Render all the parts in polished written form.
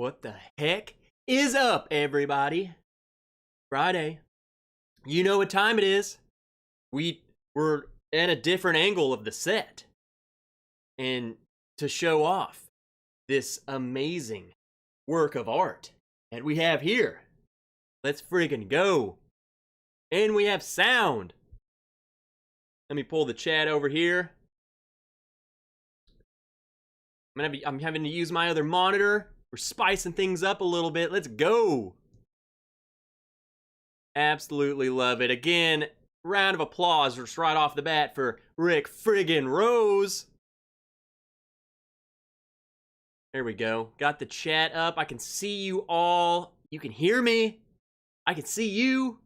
What the heck is up, everybody? Friday. You know what time it is. We're at a different angle of the set. And to show off this amazing work of art that we have here. Let's friggin' go. And we have sound. Let me pull the chat over here. I'm having to use my other monitor. We're spicing things up a little bit. Let's go. Absolutely love it. Again, round of applause just right off the bat for Rick friggin' Rose. There we go. Got the chat up. I can see you all. You can hear me. I can see you.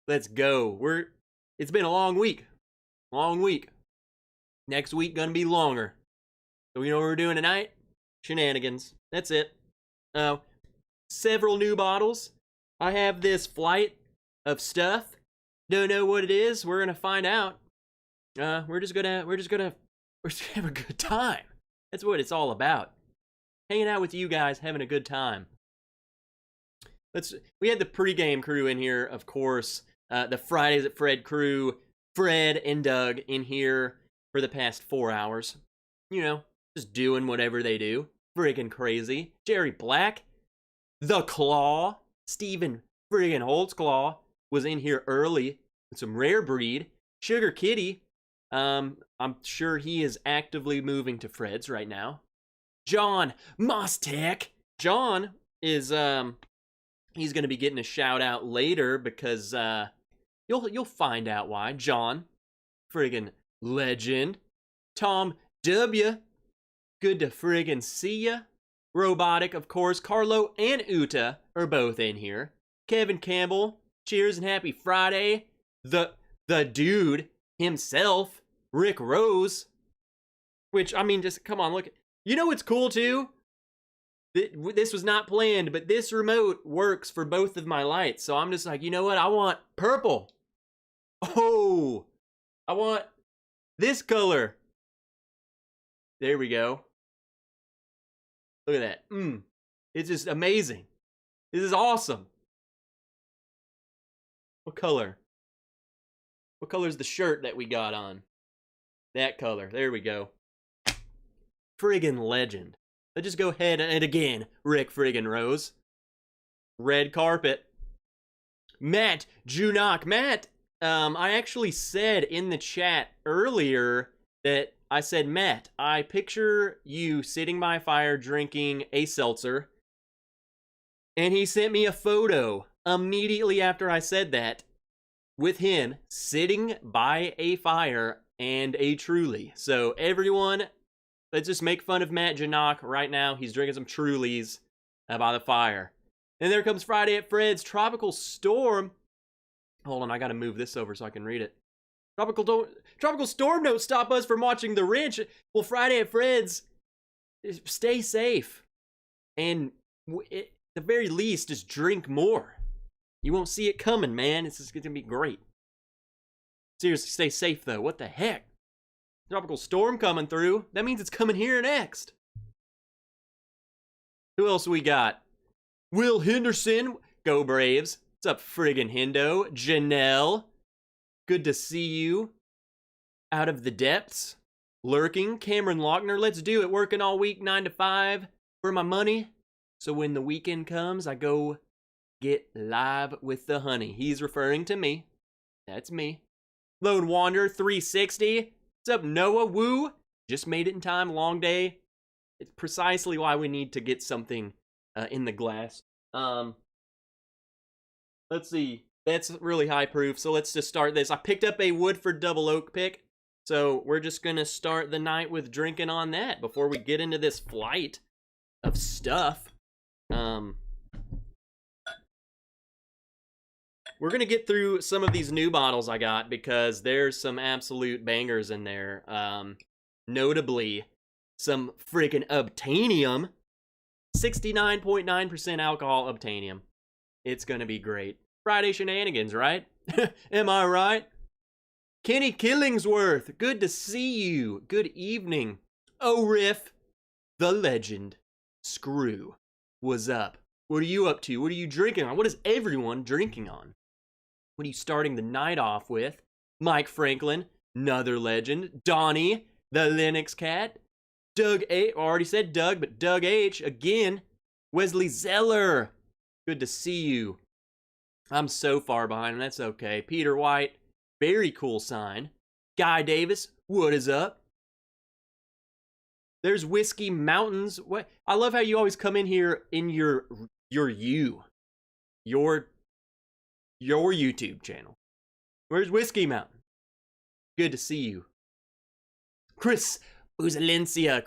Let's go. It's been a long week. Long week. Next week gonna be longer. So you know what we're doing tonight? Shenanigans. That's it. Several new bottles. I have this flight of stuff. Don't know what it is. We're gonna find out. We're just gonna have a good time. That's what it's all about. Hanging out with you guys, having a good time. We had the pregame crew in here, of course. The Fridays at Fred crew. Fred and Doug in here for the past 4 hours. You know, just doing whatever they do. Friggin' crazy. Jerry Black. The Claw. Steven friggin' Holtzclaw was in here early with some rare breed. Sugar Kitty. I'm sure he is actively moving to Fred's right now. John Mostek. John is he's gonna be getting a shout out later because you'll find out why. John, friggin' legend. Tom W. Good to friggin' see ya. Robotic, of course. Carlo and Uta are both in here. Kevin Campbell, cheers and happy Friday. The dude himself, Rick Rose. Which, I mean, just come on, look. You know what's cool too? This was not planned, but this remote works for both of my lights. So I'm just like, you know what? I want purple. Oh, I want this color. There we go. Look at that. It's just amazing. This is awesome. What color? What color is the shirt that we got on? That color. There we go. Friggin' legend. Let's just go ahead and again, Rick friggin' Rose. Red carpet. Matt Junak. Matt, I actually said in the chat earlier that I said, Matt, I picture you sitting by a fire drinking a seltzer. And he sent me a photo immediately after I said that with him sitting by a fire and a Truly. So everyone, let's just make fun of Matt Janak right now. He's drinking some Trulies by the fire. And there comes Friday at Fred's Tropical Storm. Hold on, I gotta move this over so I can read it. Tropical Storm don't stop us from watching The Wrench. Well, Friday at Fred's, stay safe. And at the very least, just drink more. You won't see it coming, man. It's just gonna be great. Seriously, stay safe though. What the heck? Tropical Storm coming through. That means it's coming here next. Who else we got? Will Henderson. Go Braves. What's up, friggin' Hendo? Janelle. Good to see you. Out of the depths. Lurking. Cameron Lochner. Let's do it. Working all week 9 to 5 for my money. So when the weekend comes, I go get live with the honey. He's referring to me. That's me. Lone Wanderer 360. What's up, Noah? Woo. Just made it in time. Long day. It's precisely why we need to get something in the glass. Let's see. That's really high proof, so let's just start this. I picked up a Woodford Double Oak pick, so we're just going to start the night with drinking on that before we get into this flight of stuff. We're going to get through some of these new bottles I got because there's some absolute bangers in there. Notably, some freaking Obtainium. 69.9% alcohol Obtainium. It's going to be great. Friday Shenanigans, right? Am I right? Kenny Killingsworth, good to see you. Good evening. Oh, Riff, the legend, Screw. what's up? What are you up to? What are you drinking on? What is everyone drinking on? What are you starting the night off with? Mike Franklin, another legend. Donnie, the Linux cat. Doug A. Already said Doug, but Doug H. again. Wesley Zeller, good to see you. I'm so far behind, and that's okay. Peter White, very cool sign. Guy Davis, what is up? There's Whiskey Mountains. What? I love how you always come in here in your YouTube channel. Where's Whiskey Mountain? Good to see you. Chris Buzalencia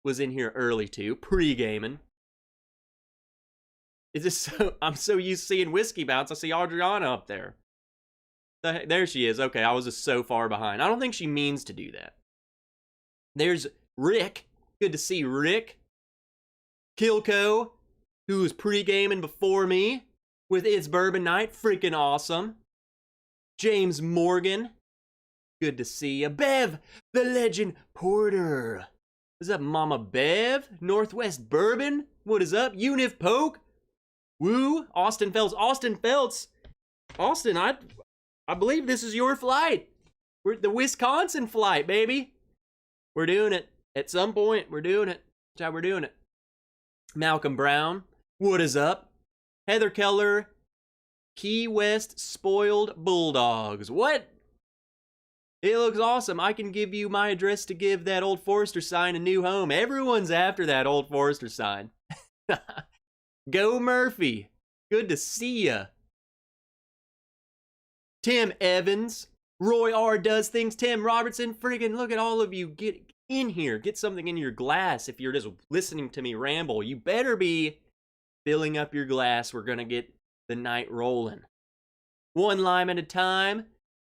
was in here early too, pre-gaming. Is this so? I'm so used to seeing Whiskey Bounce. I see Adriana up there. There she is. Okay, I was just so far behind. I don't think she means to do that. There's Rick. Good to see Rick. Kilco, who was pre-gaming before me with It's Bourbon Night. Freaking awesome. James Morgan. Good to see you. Bev, the legend Porter. What's up, Mama Bev? Northwest Bourbon. What is up? Unif Poke. Woo. Austin Feltz. Austin, I believe this is your flight. We're the Wisconsin flight, baby. We're doing it. At some point, we're doing it. That's how we're doing it. Malcolm Brown. What is up? Heather Keller. Key West Spoiled Bulldogs. What? It looks awesome. I can give you my address to give that Old Forester sign a new home. Everyone's after that Old Forester sign. Go Murphy. Good to see ya. Tim Evans. Roy R. Does Things. Tim Robertson. Friggin' look at all of you. Get in here. Get something in your glass if you're just listening to me ramble. You better be filling up your glass. We're gonna get the night rolling. One lime at a time.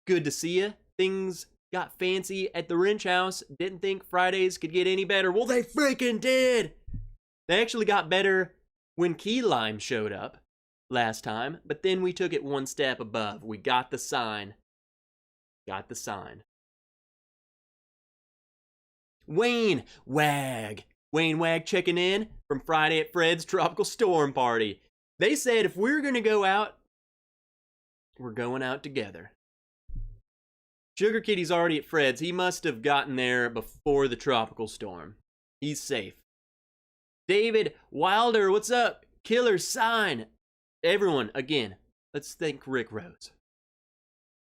Good to see ya. Things got fancy at the Wrench House. Didn't think Fridays could get any better. Well, they freaking did. They actually got better when Key Lime showed up last time, but then we took it one step above. We got the sign. Got the sign. Wayne Wag checking in from Friday at Fred's Tropical Storm Party. They said if we're gonna go out, we're going out together. Sugar Kitty's already at Fred's. He must have gotten there before the tropical storm. He's safe. David Wilder, what's up? Killer Sign. Everyone, again, let's thank Rick Rhodes.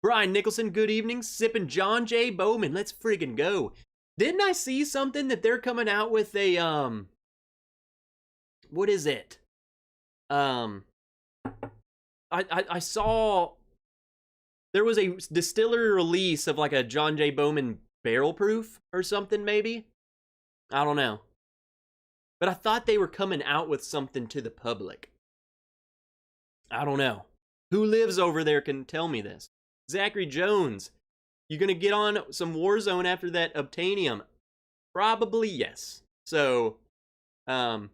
Brian Nicholson, good evening. Sipping John J. Bowman. Let's friggin' go. Didn't I see something that they're coming out with a, what is it? I saw there was a distillery release of like a John J. Bowman barrel proof or something, maybe? I don't know. But I thought they were coming out with something to the public. I don't know. Who lives over there can tell me this. Zachary Jones, you gonna get on some Warzone after that Obtainium? Probably yes. So, I'll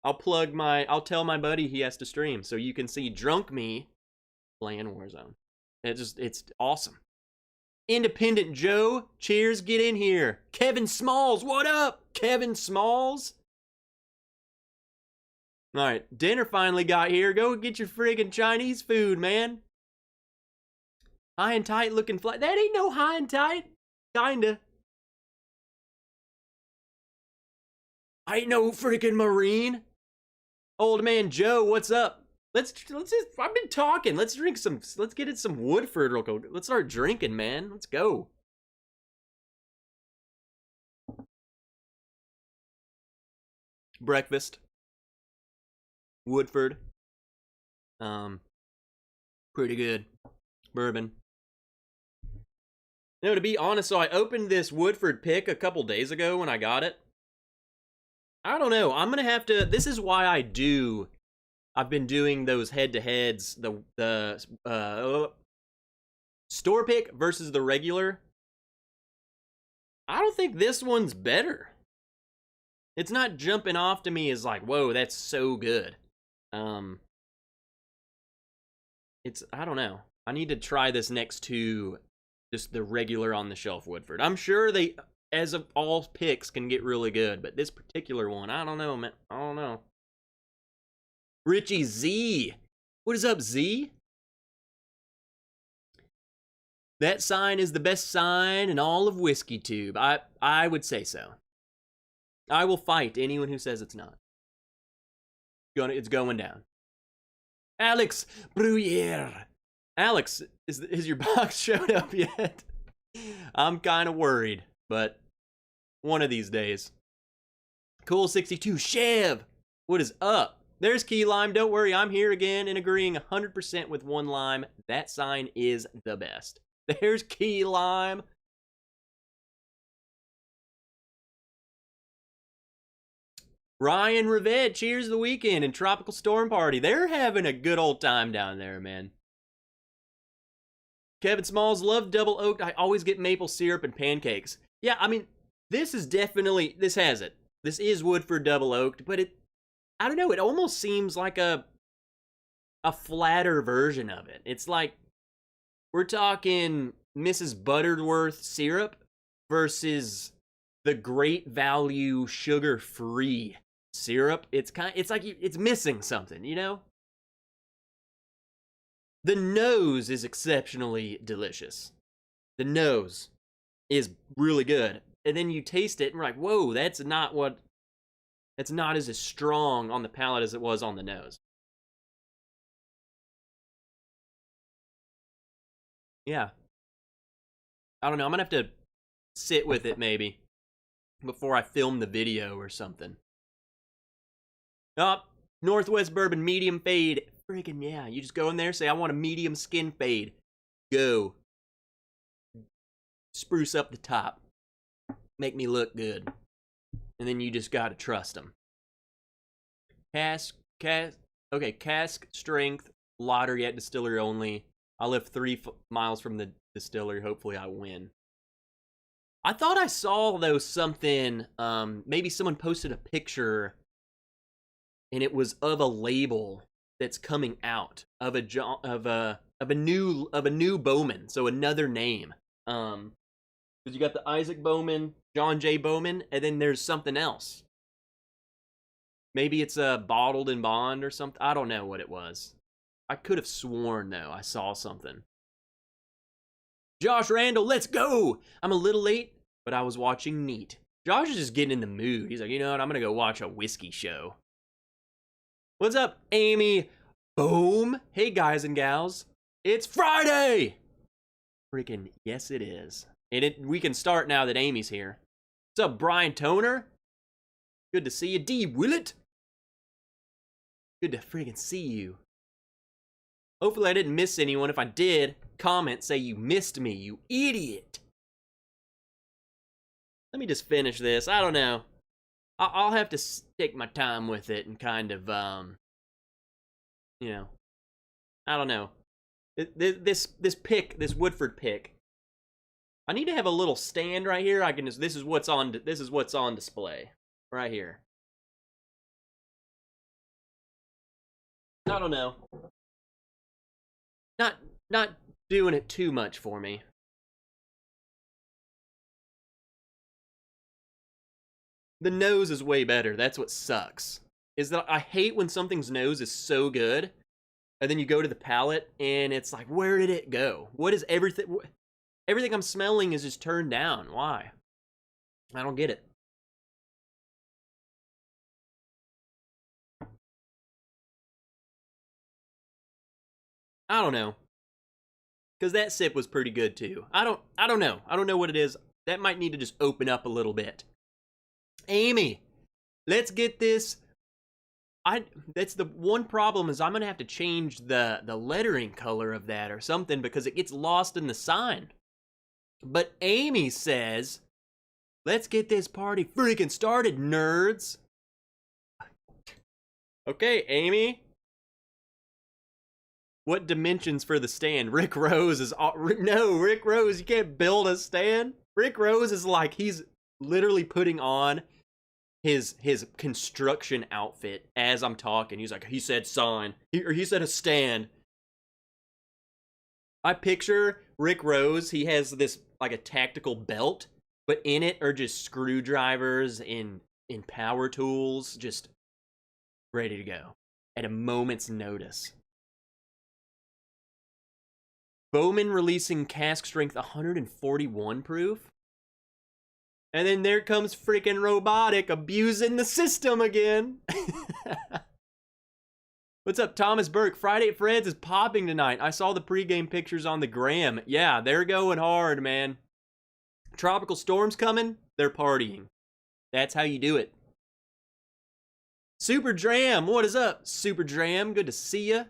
tell my buddy he has to stream so you can see drunk me playing Warzone. It's awesome. Independent Joe, cheers, get in here. Kevin Smalls, what up? Kevin Smalls? All right, dinner finally got here. Go get your friggin' Chinese food, man. High and tight looking flight. That ain't no high and tight. Kinda. I ain't no freaking Marine. Old man Joe, what's up? Let's just, I've been talking. Let's get in some Woodford real quick. Let's start drinking, man. Let's go. Breakfast. Woodford. Pretty good. Bourbon. No, to be honest, so I opened this Woodford pick a couple days ago when I got it. I don't know. I'm gonna have to. This is why I've been doing those head-to-heads. The store pick versus the regular. I don't think this one's better. It's not jumping off to me as like, whoa, that's so good. I don't know. I need to try this next to just the regular on the shelf Woodford. I'm sure as of all picks, can get really good. But this particular one, I don't know, man. I don't know. Richie Z. What is up, Z? That sign is the best sign in all of Whiskey Tube. I would say so. I will fight anyone who says it's not. It's going down. Alex Bruyere. Alex, is your box showed up yet? I'm kind of worried, but one of these days. Cool 62. Chev, what is up? There's Key Lime. Don't worry, I'm here again and agreeing 100% with One Lime. That sign is the best. There's Key Lime. Ryan Reved, cheers the weekend and Tropical Storm Party. They're having a good old time down there, man. Kevin Smalls, love double oaked. I always get maple syrup and pancakes. Yeah, I mean, this is definitely, this has it. This is Woodford double oaked, but I don't know, it almost seems like a flatter version of it. It's like, we're talking Mrs. Butterworth syrup versus the Great Value sugar-free syrup. It's like it's missing something, you know? The nose is exceptionally delicious. The nose is really good. And then you taste it and we're like, whoa, that's not as strong on the palate as it was on the nose. Yeah. I don't know, I'm gonna have to sit with it maybe before I film the video or something. Oh, Northwest Bourbon medium fade. Friggin' yeah, you just go in there, say I want a medium skin fade. Go. Spruce up the top. Make me look good. And then you just gotta trust them. Cask strength, lottery at distillery only. I live 3 miles from the distillery. Hopefully I win. I thought I saw, though, something, maybe someone posted a picture, and it was of a label that's coming out of a new Bowman, so another name. Because you got the Isaac Bowman, John J. Bowman, and then there's something else. Maybe it's a Bottled in Bond or something. I don't know what it was. I could have sworn, though, I saw something. Josh Randall, let's go! I'm a little late, but I was watching Neat. Josh is just getting in the mood. He's like, you know what? I'm gonna go watch a whiskey show. What's up, Amy? Boom! Hey, guys and gals. It's Friday! Freaking yes, it is. And we can start now that Amy's here. What's up, Brian Toner? Good to see you. D. Willett? Good to freaking see you. Hopefully I didn't miss anyone. If I did, comment, say you missed me, you idiot. Let me just finish this. I don't know. I'll have to take my time with it and kind of, you know, I don't know. This Woodford pick. I need to have a little stand right here. I can just, this is what's on display right here. I don't know. Not doing it too much for me. The nose is way better. That's what sucks. Is that I hate when something's nose is so good, and then you go to the palate, and it's like, where did it go? What is everything? Everything I'm smelling is just turned down. Why? I don't get it. I don't know. Because that sip was pretty good too. I don't know. I don't know what it is. That might need to just open up a little bit. Amy, let's get this. That's the one problem is I'm going to have to change the lettering color of that or something because it gets lost in the sign. But Amy says, let's get this party freaking started, nerds. Okay, Amy. What dimensions for the stand? Rick Rose is... No, Rick Rose, you can't build a stand. Rick Rose is like, he's literally putting on his construction outfit as I'm talking. He's like, he said sign. He said a stand. I picture Rick Rose, he has this, like a tactical belt, but in it are just screwdrivers and power tools, just ready to go at a moment's notice. Bowman releasing cask strength 141 proof. And then there comes freaking Robotic abusing the system again. What's up, Thomas Burke? Friday at Fred's is popping tonight. I saw the pregame pictures on the gram. Yeah, they're going hard, man. Tropical storms coming, they're partying. That's how you do it. Super Dram, what is up? Super Dram, good to see ya.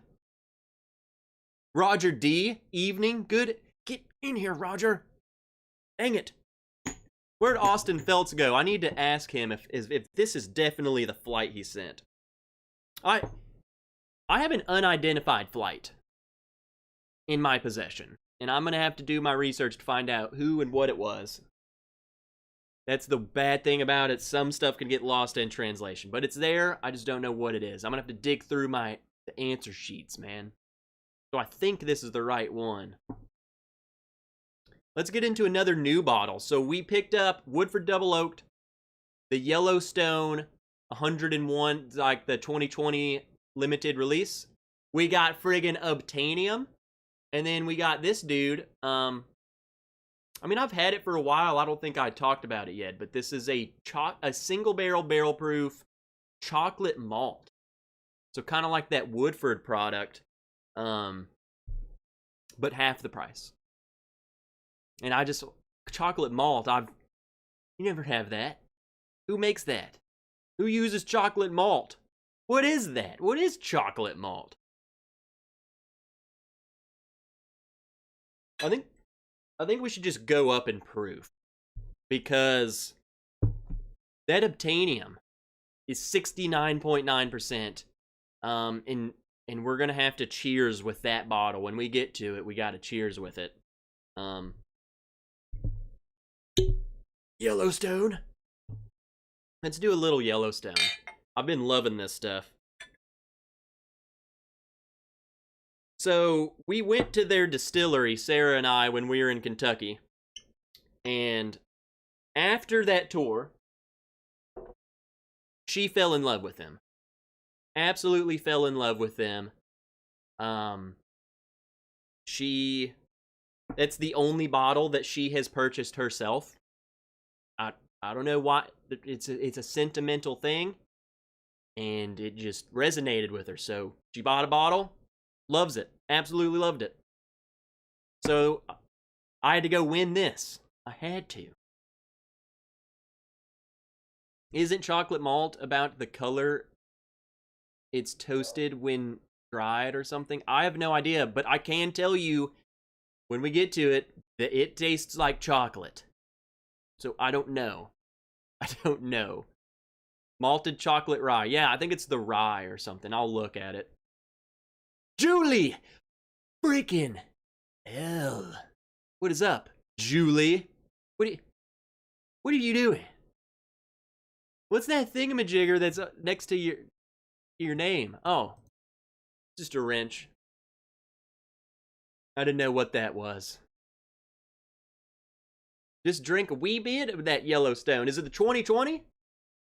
Roger D, evening, good. Get in here, Roger. Dang it. Where'd Austin Feltz go? I need to ask him if this is definitely the flight he sent. I have an unidentified flight in my possession, and I'm gonna have to do my research to find out who and what it was. That's the bad thing about it. Some stuff can get lost in translation, but it's there. I just don't know what it is. I'm gonna have to dig through the answer sheets, man. So I think this is the right one. Let's get into another new bottle. So we picked up Woodford Double Oaked, the Yellowstone 101, like the 2020 limited release. We got friggin' Obtainium. And then we got this dude. I mean, I've had it for a while. I don't think I talked about it yet, but this is a single barrel proof chocolate malt. So kind of like that Woodford product, but half the price. And chocolate malt, you never have that. Who makes that? Who uses chocolate malt? What is that? What is chocolate malt? I think we should just go up in proof, because that Obtainium is 69.9%. And we're gonna have to cheers with that bottle. When we get to it, we gotta cheers with it. Yellowstone. Let's do a little Yellowstone. I've been loving this stuff. So we went to their distillery, Sarah and I, when we were in Kentucky. And after that tour, she fell in love with them. Absolutely fell in love with them. That's the only bottle that she has purchased herself. I don't know why. It's a sentimental thing, and it just resonated with her. So she bought a bottle, loves it, absolutely loved it. So I had to go win this. I had to. Isn't chocolate malt about the color it's toasted when dried or something? I have no idea, but I can tell you when we get to it that it tastes like chocolate. So I don't know. I don't know. Malted chocolate rye. Yeah, I think it's the rye or something. I'll look at it. Julie! Freaking hell. What is up, Julie? What are you doing? What's that thingamajigger that's next to your name? Oh, just a wrench. I didn't know what that was. Just drink a wee bit of that Yellowstone. Is it the 2020?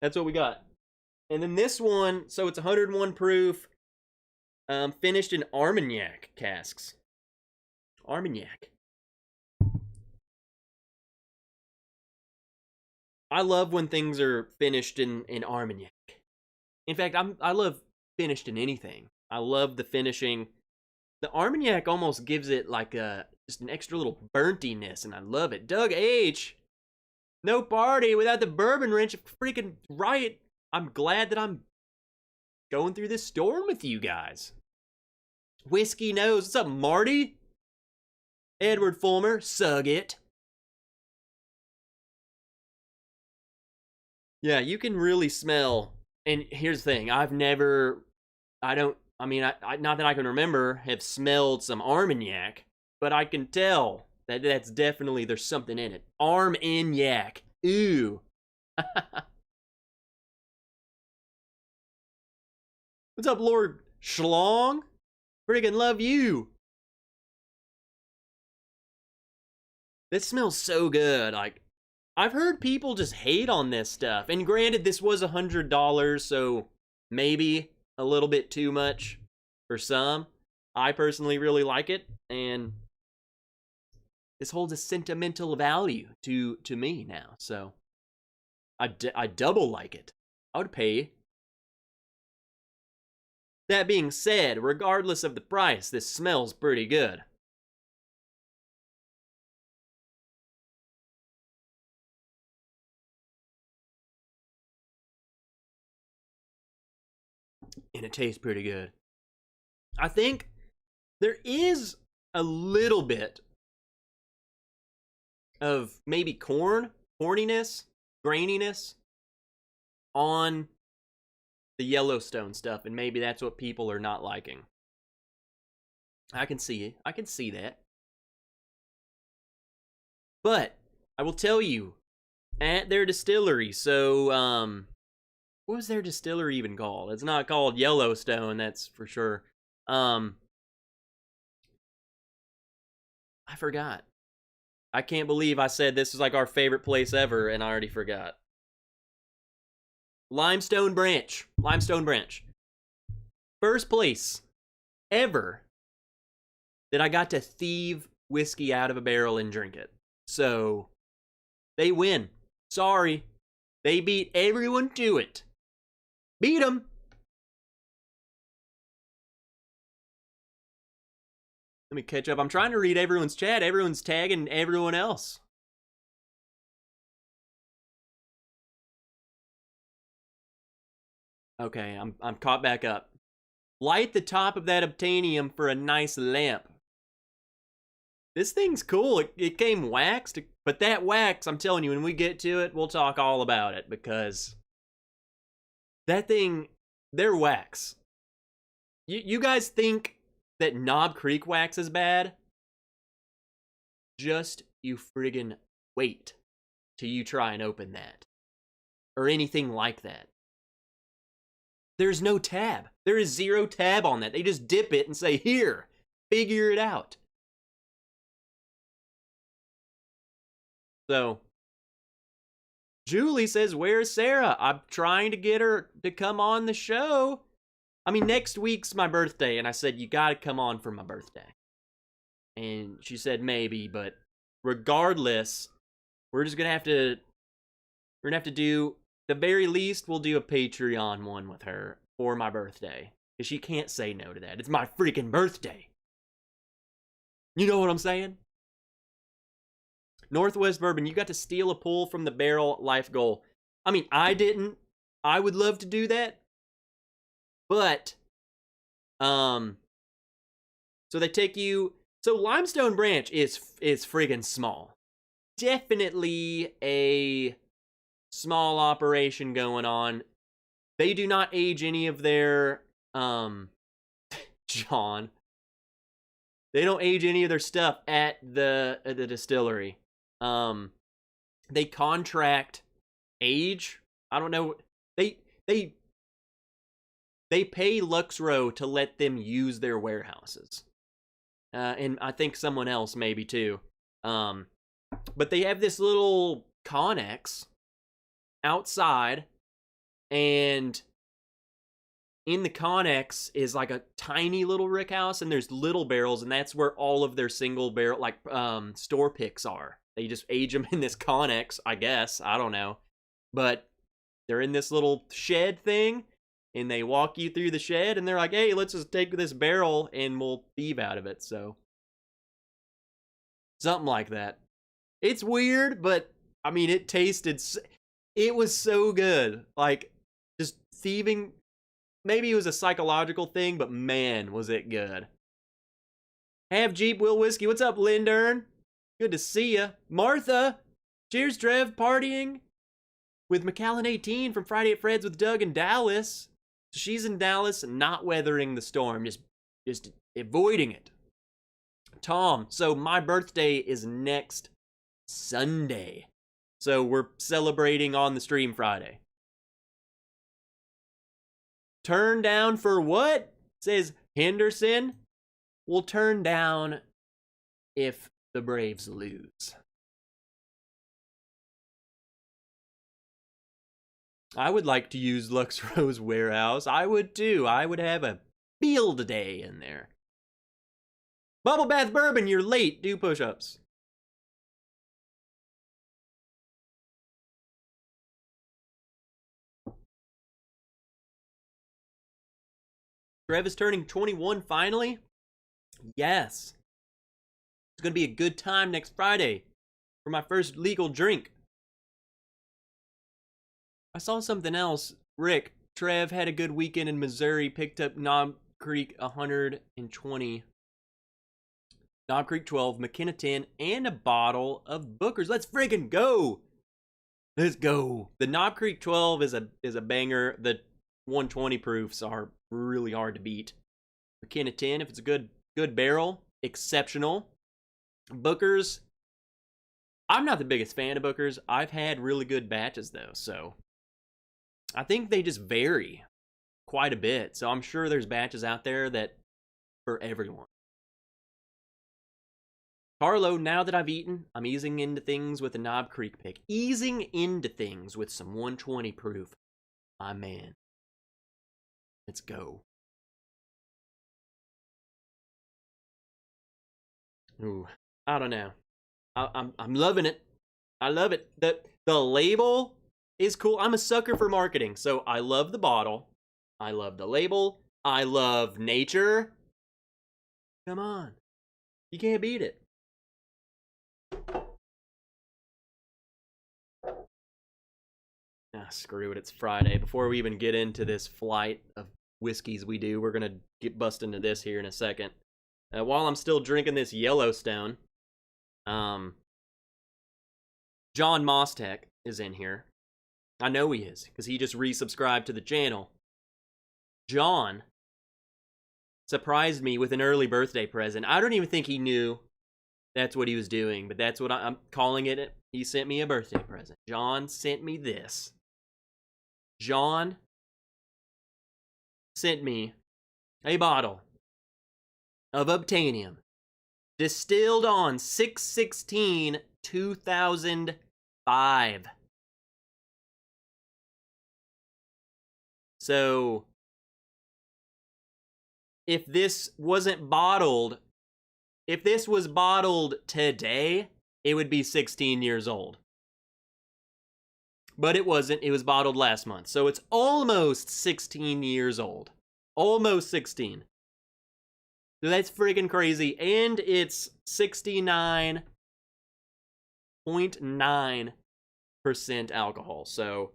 That's what we got. And then this one, so it's 101 proof, finished in Armagnac casks. Armagnac. I love when things are finished in Armagnac. In fact, I love finished in anything. I love the finishing. The Armagnac almost gives it like just an extra little burntiness, and I love it. Doug H. No party without the bourbon wrench. Freaking right. I'm glad that I'm going through this storm with you guys. Whiskey Nose. What's up, Marty? Edward Fulmer. Sug it. Yeah, you can really smell. And here's the thing. Not that I can remember, have smelled some Armagnac, but I can tell that that's definitely, there's something in it. Armagnac. Ooh. What's up, Lord Schlong? Friggin' love you. This smells so good. Like, I've heard people just hate on this stuff. And granted, this was $100, so maybe a little bit too much for some. I personally really like it, and this holds a sentimental value to me now. So I double like it. I would pay. That being said, regardless of the price, this smells pretty good. And it tastes pretty good. I think there is a little bit of maybe horniness, graininess on the Yellowstone stuff, and maybe that's what people are not liking. I can see it. I can see that. But I will tell you, at their distillery, so what was their distillery even called? It's not called Yellowstone, that's for sure. I forgot. I can't believe I said this was like our favorite place ever, and I already forgot. Limestone Branch. Limestone Branch. First place ever that I got to thieve whiskey out of a barrel and drink it. So, they win. Sorry. They beat everyone to it. Beat them. Let me catch up. I'm trying to read everyone's chat. Everyone's tagging everyone else. Okay, I'm caught back up. Light the top of that obtainium for a nice lamp. This thing's cool. It came waxed, but that wax, I'm telling you, when we get to it, we'll talk all about it, because that thing, they're wax. You guys think that Knob Creek wax is bad? Just you friggin' wait till you try and open that. Or anything like that. There's no tab. There is zero tab on that. They just dip it and say, here, figure it out. So, Julie says, where's Sarah? I'm trying to get her to come on the show. I mean, next week's my birthday, and I said, you gotta come on for my birthday. And she said maybe, but regardless, we're just gonna have to, do, the very least, we'll do a Patreon one with her for my birthday. Because she can't say no to that. It's my freaking birthday. You know what I'm saying? Northwest Bourbon, you got to steal a pull from the barrel life goal. I mean, I didn't. I would love to do that. But, so they take you, so Limestone Branch is friggin' small. Definitely a small operation going on. They do not age any of their, John. They don't age any of their stuff at the distillery. They contract age. I don't know. They pay Luxro to let them use their warehouses. And I think someone else maybe too. But they have this little Connex outside, and in the Connex is like a tiny little rick house, and there's little barrels, and that's where all of their single barrel, like, store picks are. They just age them in this Connex, I guess. I don't know. But they're in this little shed thing, and they walk you through the shed, and they're like, hey, let's just take this barrel, and we'll thieve out of it, so. Something like that. It's weird, but, I mean, it was so good. Like, just thieving. Maybe it was a psychological thing, but man, was it good. Have Jeep Will Whiskey. What's up, Lindern? Good to see ya. Martha. Cheers, Trev. Partying with McAllen 18 from Friday at Fred's with Doug in Dallas. She's in Dallas, not weathering the storm, just avoiding it. Tom, so my birthday is next Sunday. So we're celebrating on the stream Friday. Turn down for what? Says Henderson. We'll turn down if the Braves lose. I would like to use Lux Rose Warehouse. I would too. I would have a field day in there. Bubble Bath Bourbon, you're late. Do push-ups. Trev is turning 21 finally? Yes. It's going to be a good time next Friday for my first legal drink. I saw something else. Rick, Trev had a good weekend in Missouri, picked up Knob Creek 120, Knob Creek 12, McKenna 10, and a bottle of Booker's. Let's friggin' go! Let's go. The Knob Creek 12 is a banger. The 120 proofs are really hard to beat. McKenna 10, if it's a good barrel, exceptional. Booker's, I'm not the biggest fan of Booker's. I've had really good batches though, so I think they just vary quite a bit. So I'm sure there's batches out there that for everyone. Carlo, now that I've eaten, I'm easing into things with a Knob Creek pick. Easing into things with some 120 proof. My man. Let's go. Ooh, I don't know. I'm loving it. I love it. The label is cool. I'm a sucker for marketing, so I love the bottle. I love the label. I love nature. Come on. You can't beat it. Ah, screw it. It's Friday. Before we even get into this flight of whiskeys we do, we're going to get bust into this here in a second. While I'm still drinking this Yellowstone, John Mostek is in here. I know he is, because he just resubscribed to the channel. John surprised me with an early birthday present. I don't even think he knew that's what he was doing, but that's what I'm calling it. He sent me a birthday present. John sent me this. John sent me a bottle of Obtainium, distilled on 6/16/2005. So, if this wasn't bottled, if this was bottled today, it would be 16 years old. But it wasn't. It was bottled last month. So it's almost 16 years old. Almost 16. So that's friggin' crazy. And it's 69.9% alcohol. So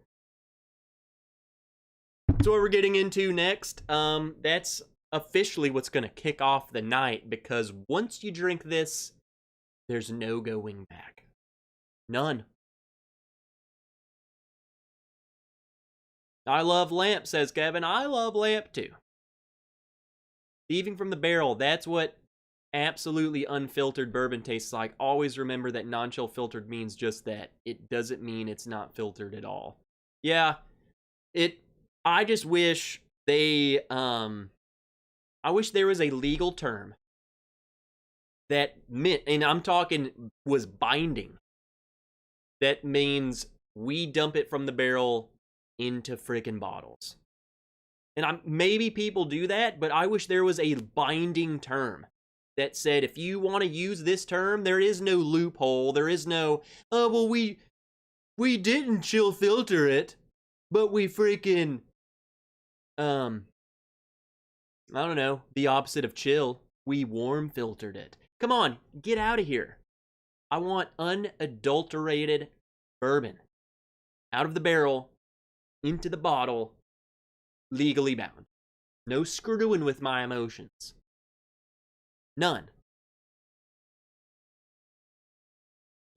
that's what we're getting into next. That's officially what's going to kick off the night, because once you drink this, there's no going back. None. I love lamp, says Kevin. I love lamp too. Thieving from the barrel, that's what absolutely unfiltered bourbon tastes like. Always remember that non-chill filtered means just that. It doesn't mean it's not filtered at all. Yeah, I just wish they, I wish there was a legal term that meant, and I'm talking was binding, that means we dump it from the barrel into frickin' bottles. And maybe people do that, but I wish there was a binding term that said, if you want to use this term, there is no loophole. There is no, oh, well, we didn't chill filter it, but we freaking, I don't know, the opposite of chill. We warm filtered it. Come on, get out of here. I want unadulterated bourbon out of the barrel into the bottle, legally bound. No screwing with my emotions. None.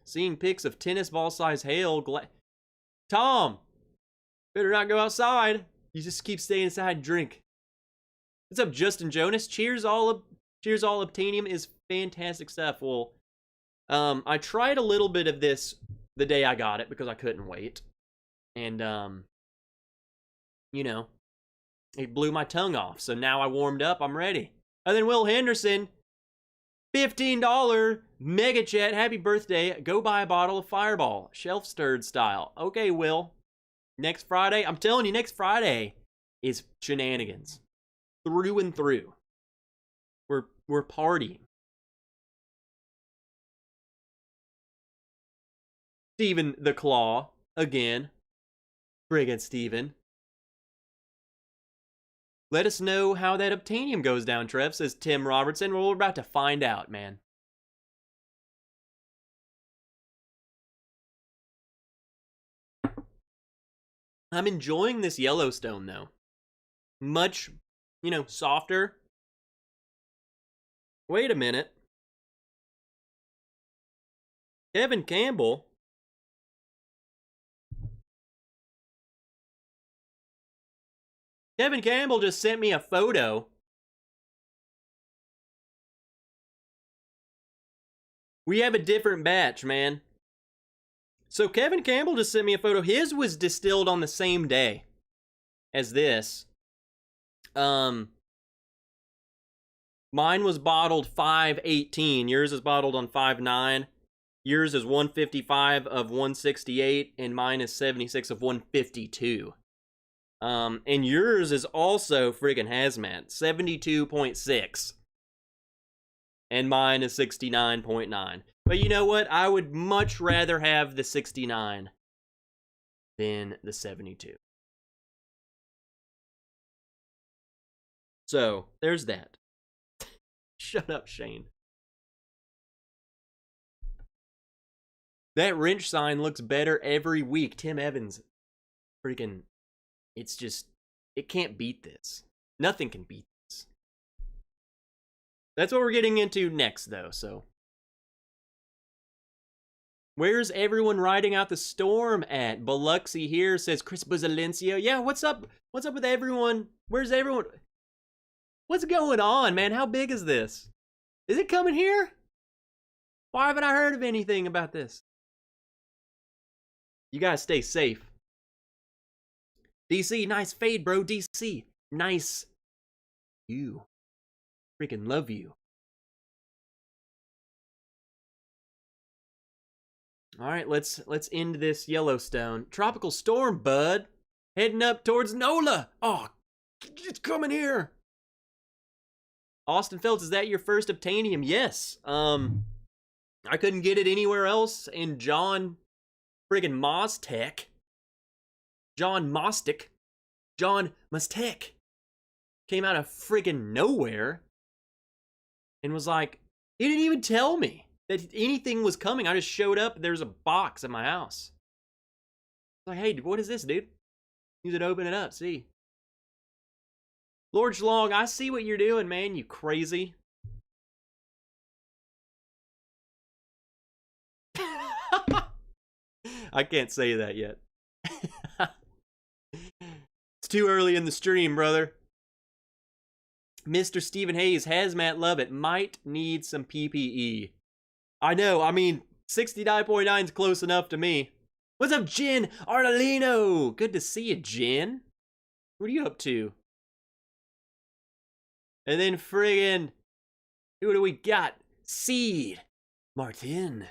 Seeing pics of tennis ball size hail. Tom, better not go outside. You just keep staying inside and drink. What's up, Justin Jonas? Cheers, all Obtainium is fantastic stuff. Well, I tried a little bit of this the day I got it because I couldn't wait. And, you know, it blew my tongue off. So now I warmed up. I'm ready. And then Will Henderson, $15 mega chat. Happy birthday. Go buy a bottle of Fireball. Shelf stirred style. Okay, Will. Next Friday, I'm telling you, next Friday is shenanigans. Through and through. We're partying. Steven the Claw, again. Friggin' Steven. Let us know how that obtainium goes down, Trev, says Tim Robertson. Well, we're about to find out, man. I'm enjoying this Yellowstone, though. Much, softer. Wait a minute. Kevin Campbell. Kevin Campbell just sent me a photo. We have a different batch, man. So Kevin Campbell just sent me a photo. His was distilled on the same day as this. Mine was bottled 5/18. Yours is bottled on 5/9. Yours is 155 of 168, and mine is 76 of 152. And yours is also friggin' hazmat, 72.6. And mine is 69.9. But you know what? I would much rather have the 69 than the 72. So, there's that. Shut up, Shane. That wrench sign looks better every week. Tim Evans. Freaking, it's just, it can't beat this. Nothing can beat this. That's what we're getting into next, though, so. Where's everyone riding out the storm at? Biloxi here, says Chris Buzalencio. Yeah, what's up? What's up with everyone? Where's everyone? What's going on, man? How big is this? Is it coming here? Why haven't I heard of anything about this? You gotta stay safe. DC, nice fade, bro. DC, nice. You. Freaking love you. All right, let's end this Yellowstone. Tropical storm, bud. Heading up towards NOLA. Oh, it's coming here. Austin Phelps, is that your first obtainium? Yes. I couldn't get it anywhere else. And John friggin' Mostek. John Mostek. John Mostek came out of friggin' nowhere and was like, he didn't even tell me that anything was coming. I just showed up. There's a box at my house. I was like, hey, what is this, dude? Use it, open it up, see. Lord Schlong, I see what you're doing, man, you crazy. I can't say that yet. It's too early in the stream, brother. Mr. Stephen Hayes, hazmat, love it. Might need some PPE. I know, I mean, 69.9 is close enough to me. What's up, Jen Artolino? Good to see you, Jen. What are you up to? And then friggin', who do we got? Seed. Martin.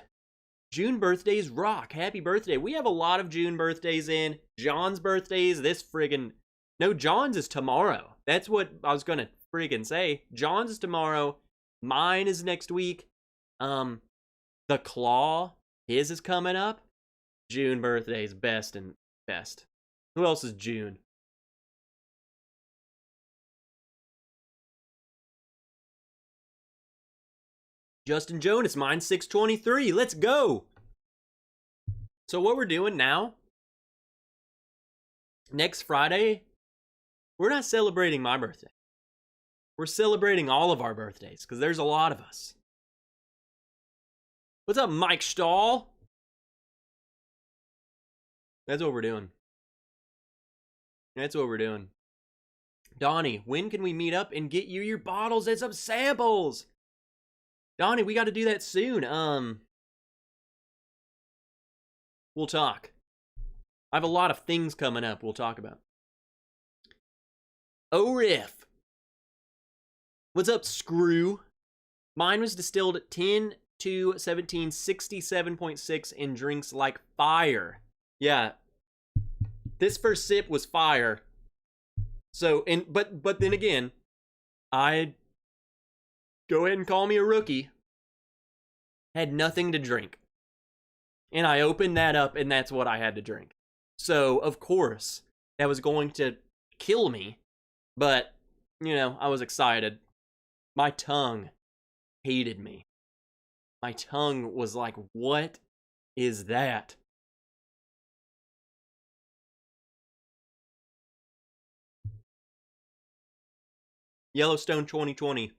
June birthdays rock. Happy birthday. We have a lot of June birthdays in. John's birthday's this friggin'. No, John's is tomorrow. That's what I was gonna friggin' say. John's is tomorrow. Mine is next week. The Claw, his is coming up. June birthdays, best and best. Who else is June? Justin Jonas, mine's 623. Let's go. So what we're doing now, next Friday, we're not celebrating my birthday. We're celebrating all of our birthdays because there's a lot of us. What's up, Mike Stahl? That's what we're doing. That's what we're doing. Donnie, when can we meet up and get you your bottles and some samples? Donnie, we got to do that soon. We'll talk. I have a lot of things coming up we'll talk about. O-Riff. What's up, Screw? Mine was distilled at 10 to 17, 67.6 and drinks like fire. Yeah. This first sip was fire. So, but then again, I go ahead and call me a rookie. Had nothing to drink. And I opened that up, and that's what I had to drink. So, of course, that was going to kill me. But, you know, I was excited. My tongue hated me. My tongue was like, what is that? Yellowstone 2020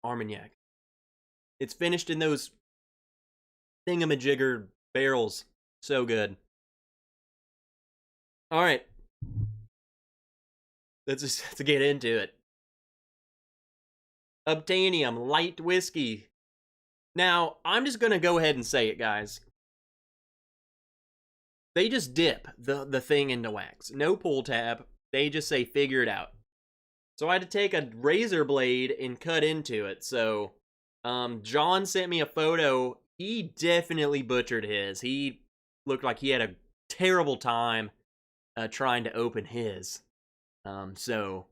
Armagnac. It's finished in those thingamajigger barrels. So good. All right. Let's get into it. Obtainium light whiskey. Now, I'm just going to go ahead and say it, guys. They just dip the thing into wax. No pull tab. They just say figure it out. So I had to take a razor blade and cut into it. So John sent me a photo. He definitely butchered his. He looked like he had a terrible time trying to open his. So.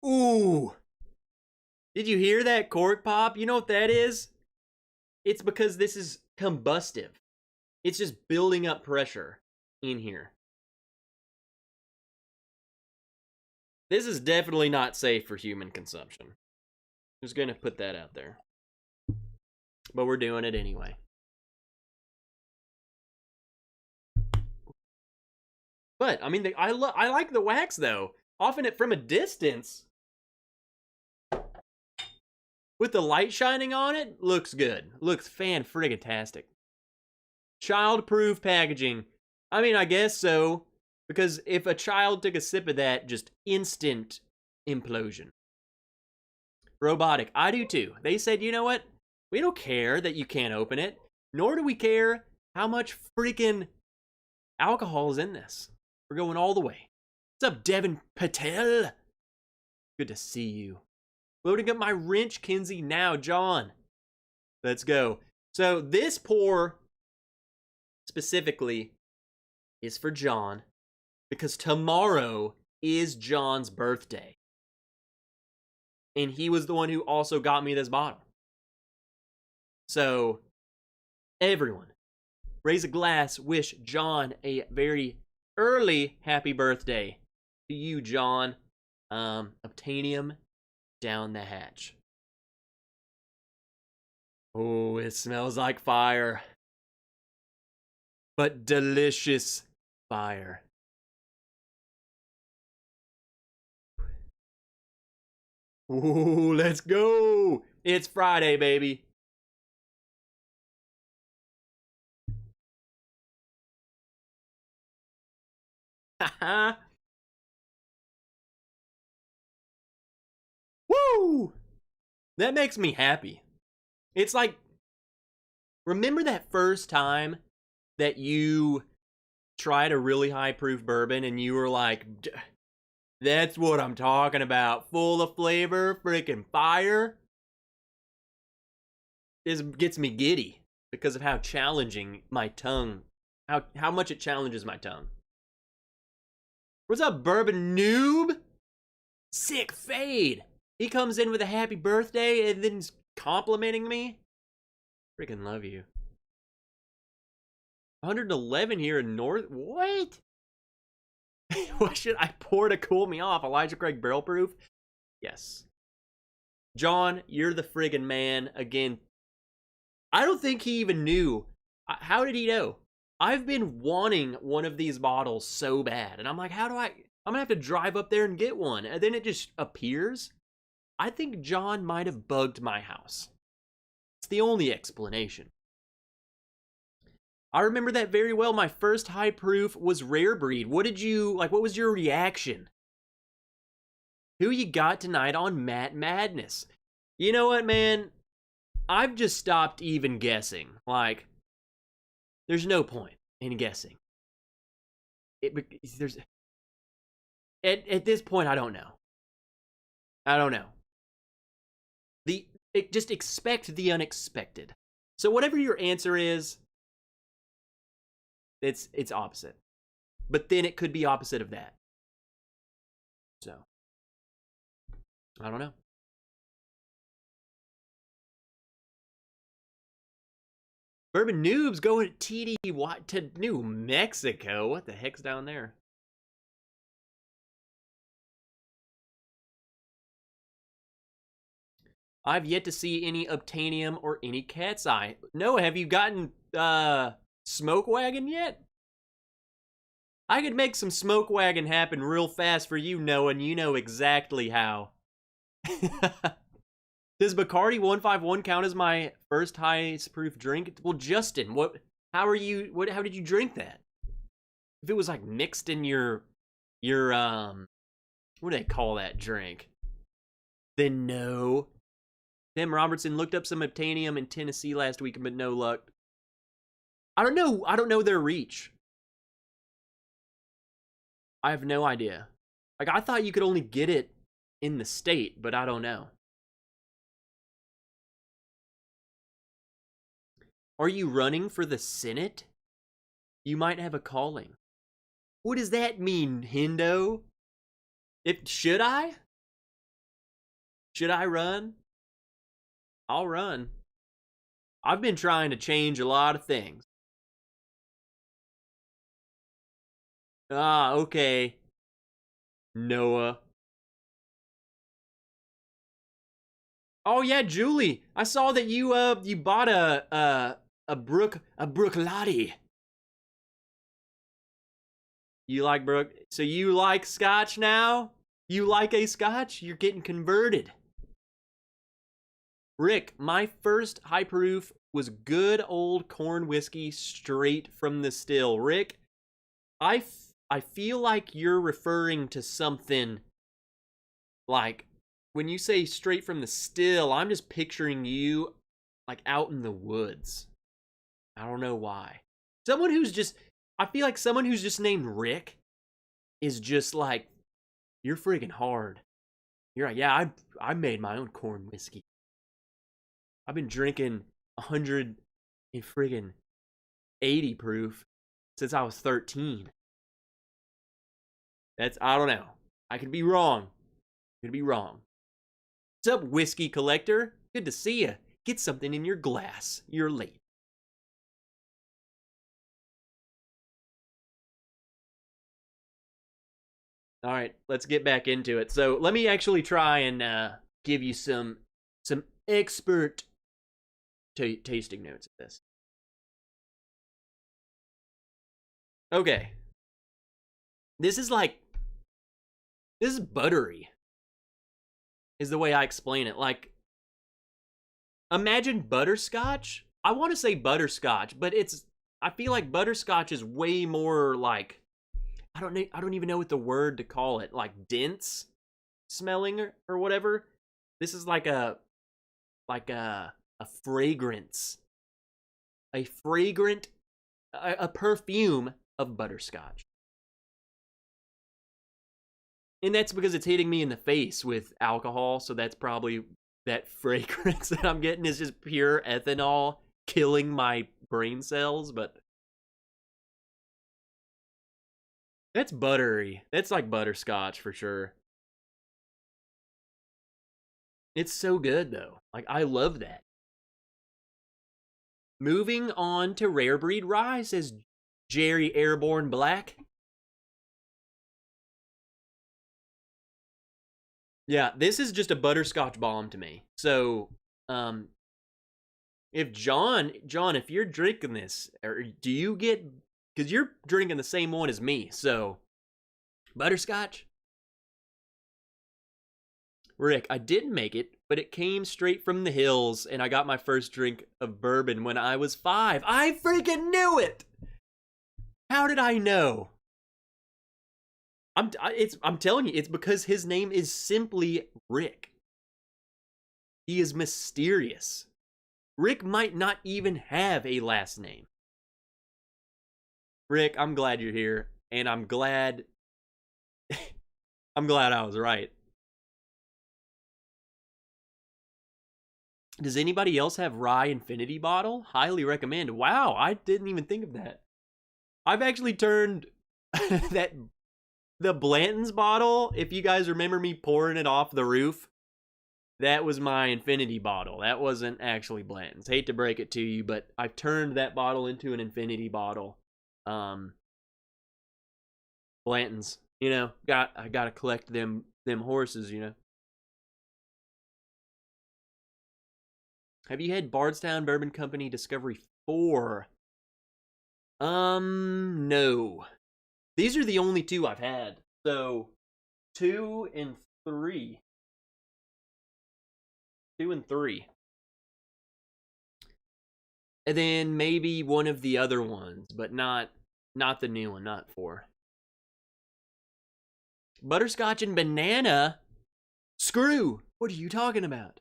Ooh. Did you hear that cork pop? You know what that is? It's because this is combustive. It's just building up pressure in here. This is definitely not safe for human consumption. Just gonna put that out there. But we're doing it anyway. But, I mean, I like the wax, though. Often from a distance, with the light shining on it, looks good. Looks fan-friggin-tastic. Child-proof packaging. I mean, I guess so. Because if a child took a sip of that, just instant implosion. Robotic. I do too. They said, you know what? We don't care that you can't open it. Nor do we care how much freaking alcohol is in this. We're going all the way. What's up, Devin Patel? Good to see you. Loading up my wrench, Kinsey, now, John. Let's go. So this pour, specifically, is for John. Because tomorrow is John's birthday. And he was the one who also got me this bottle. So, everyone, raise a glass, wish John a very early happy birthday. To you, John. Obtainium down the hatch. Oh, it smells like fire. But delicious fire. Ooh, let's go! It's Friday, baby. Haha. Woo! That makes me happy. It's like, remember that first time that you tried a really high proof bourbon and you were like, that's what I'm talking about. Full of flavor, freaking fire. This gets me giddy because of how challenging my tongue, how much it challenges my tongue. What's up, bourbon noob? Sick fade. He comes in with a happy birthday and then he's complimenting me. Freaking love you. 111 here in North. What? What should I pour to cool me off? Elijah Craig barrel proof? Yes. John, you're the friggin' man. Again, I don't think he even knew. How did he know? I've been wanting one of these bottles so bad. And I'm like, I'm gonna have to drive up there and get one. And then it just appears. I think John might have bugged my house. It's the only explanation. I remember that very well. My first high proof was Rare Breed. What was your reaction? Who you got tonight on Matt Madness? You know what, man? I've just stopped even guessing. Like, there's no point in guessing. At this point, I don't know. Just expect the unexpected. So whatever your answer is, It's opposite. But then it could be opposite of that. So, I don't know. Bourbon Noobs going to New Mexico. What the heck's down there? I've yet to see any Obtainium or any Cat's Eye. No, have you gotten Smoke Wagon yet? I could make some Smoke Wagon happen real fast for you, Noah, and you know exactly how. Does Bacardi 151 count as my first high proof drink? Well, Justin, how did you drink that? If it was like mixed in your what do they call that drink? Then no. Tim Robertson looked up some Obtainium in Tennessee last week, but no luck. I don't know their reach. I have no idea. Like, I thought you could only get it in the state, but I don't know. Are you running for the Senate? You might have a calling. What does that mean, Hindo? Should I? Should I run? I'll run. I've been trying to change a lot of things. Ah, okay. Noah. Oh yeah, Julie. I saw that you bought a Brook Lottie. You like Brook? So you like Scotch now? You like a Scotch? You're getting converted. Rick, my first high proof was good old corn whiskey straight from the still. Rick, I feel like you're referring to something like, when you say straight from the still, I'm just picturing you like out in the woods. I don't know why. I feel like someone who's just named Rick is just like, you're friggin' hard. You're like, yeah, I made my own corn whiskey. I've been drinking 100 and friggin' 80 proof since I was 13. I don't know. I could be wrong. What's up, whiskey collector? Good to see you. Get something in your glass. You're late. All right, let's get back into it. So let me actually try and give you some expert tasting notes of this. Okay. This is buttery, is the way I explain it. Like, imagine butterscotch. I want to say butterscotch, but I feel like butterscotch is way more like, I don't even know what the word to call it, like dense smelling or whatever. This is like a fragrance. A perfume of butterscotch. And that's because it's hitting me in the face with alcohol, so that's probably that fragrance that I'm getting is just pure ethanol killing my brain cells, but that's buttery. That's like butterscotch for sure. It's so good though. Like, I love that. Moving on to rare breed rye, says Jerry Airborne Black. Yeah, this is just a butterscotch bomb to me. So, if John, if you're drinking this, or do you get, because you're drinking the same one as me, so, butterscotch? Rick, I didn't make it, but it came straight from the hills, and I got my first drink of bourbon when I was 5. I freaking knew it! How did I know? I'm telling you, it's because his name is simply Rick. He is mysterious. Rick might not even have a last name. Rick, I'm glad you're here, and I'm glad I was right. Does anybody else have Rye Infinity bottle? Highly recommend. Wow, I didn't even think of that. I've actually turned that the Blanton's bottle, if you guys remember me pouring it off the roof, that was my infinity bottle. That wasn't actually Blanton's. Hate to break it to you, but I've turned that bottle into an infinity bottle. Blanton's, you know, I gotta collect them horses, you know. Have you had Bardstown Bourbon Company Discovery 4? No. These are the only two I've had. So, 2 and 3. 2 and 3. And then maybe one of the other ones, but not the new one, not 4. Butterscotch and banana? Screw! What are you talking about?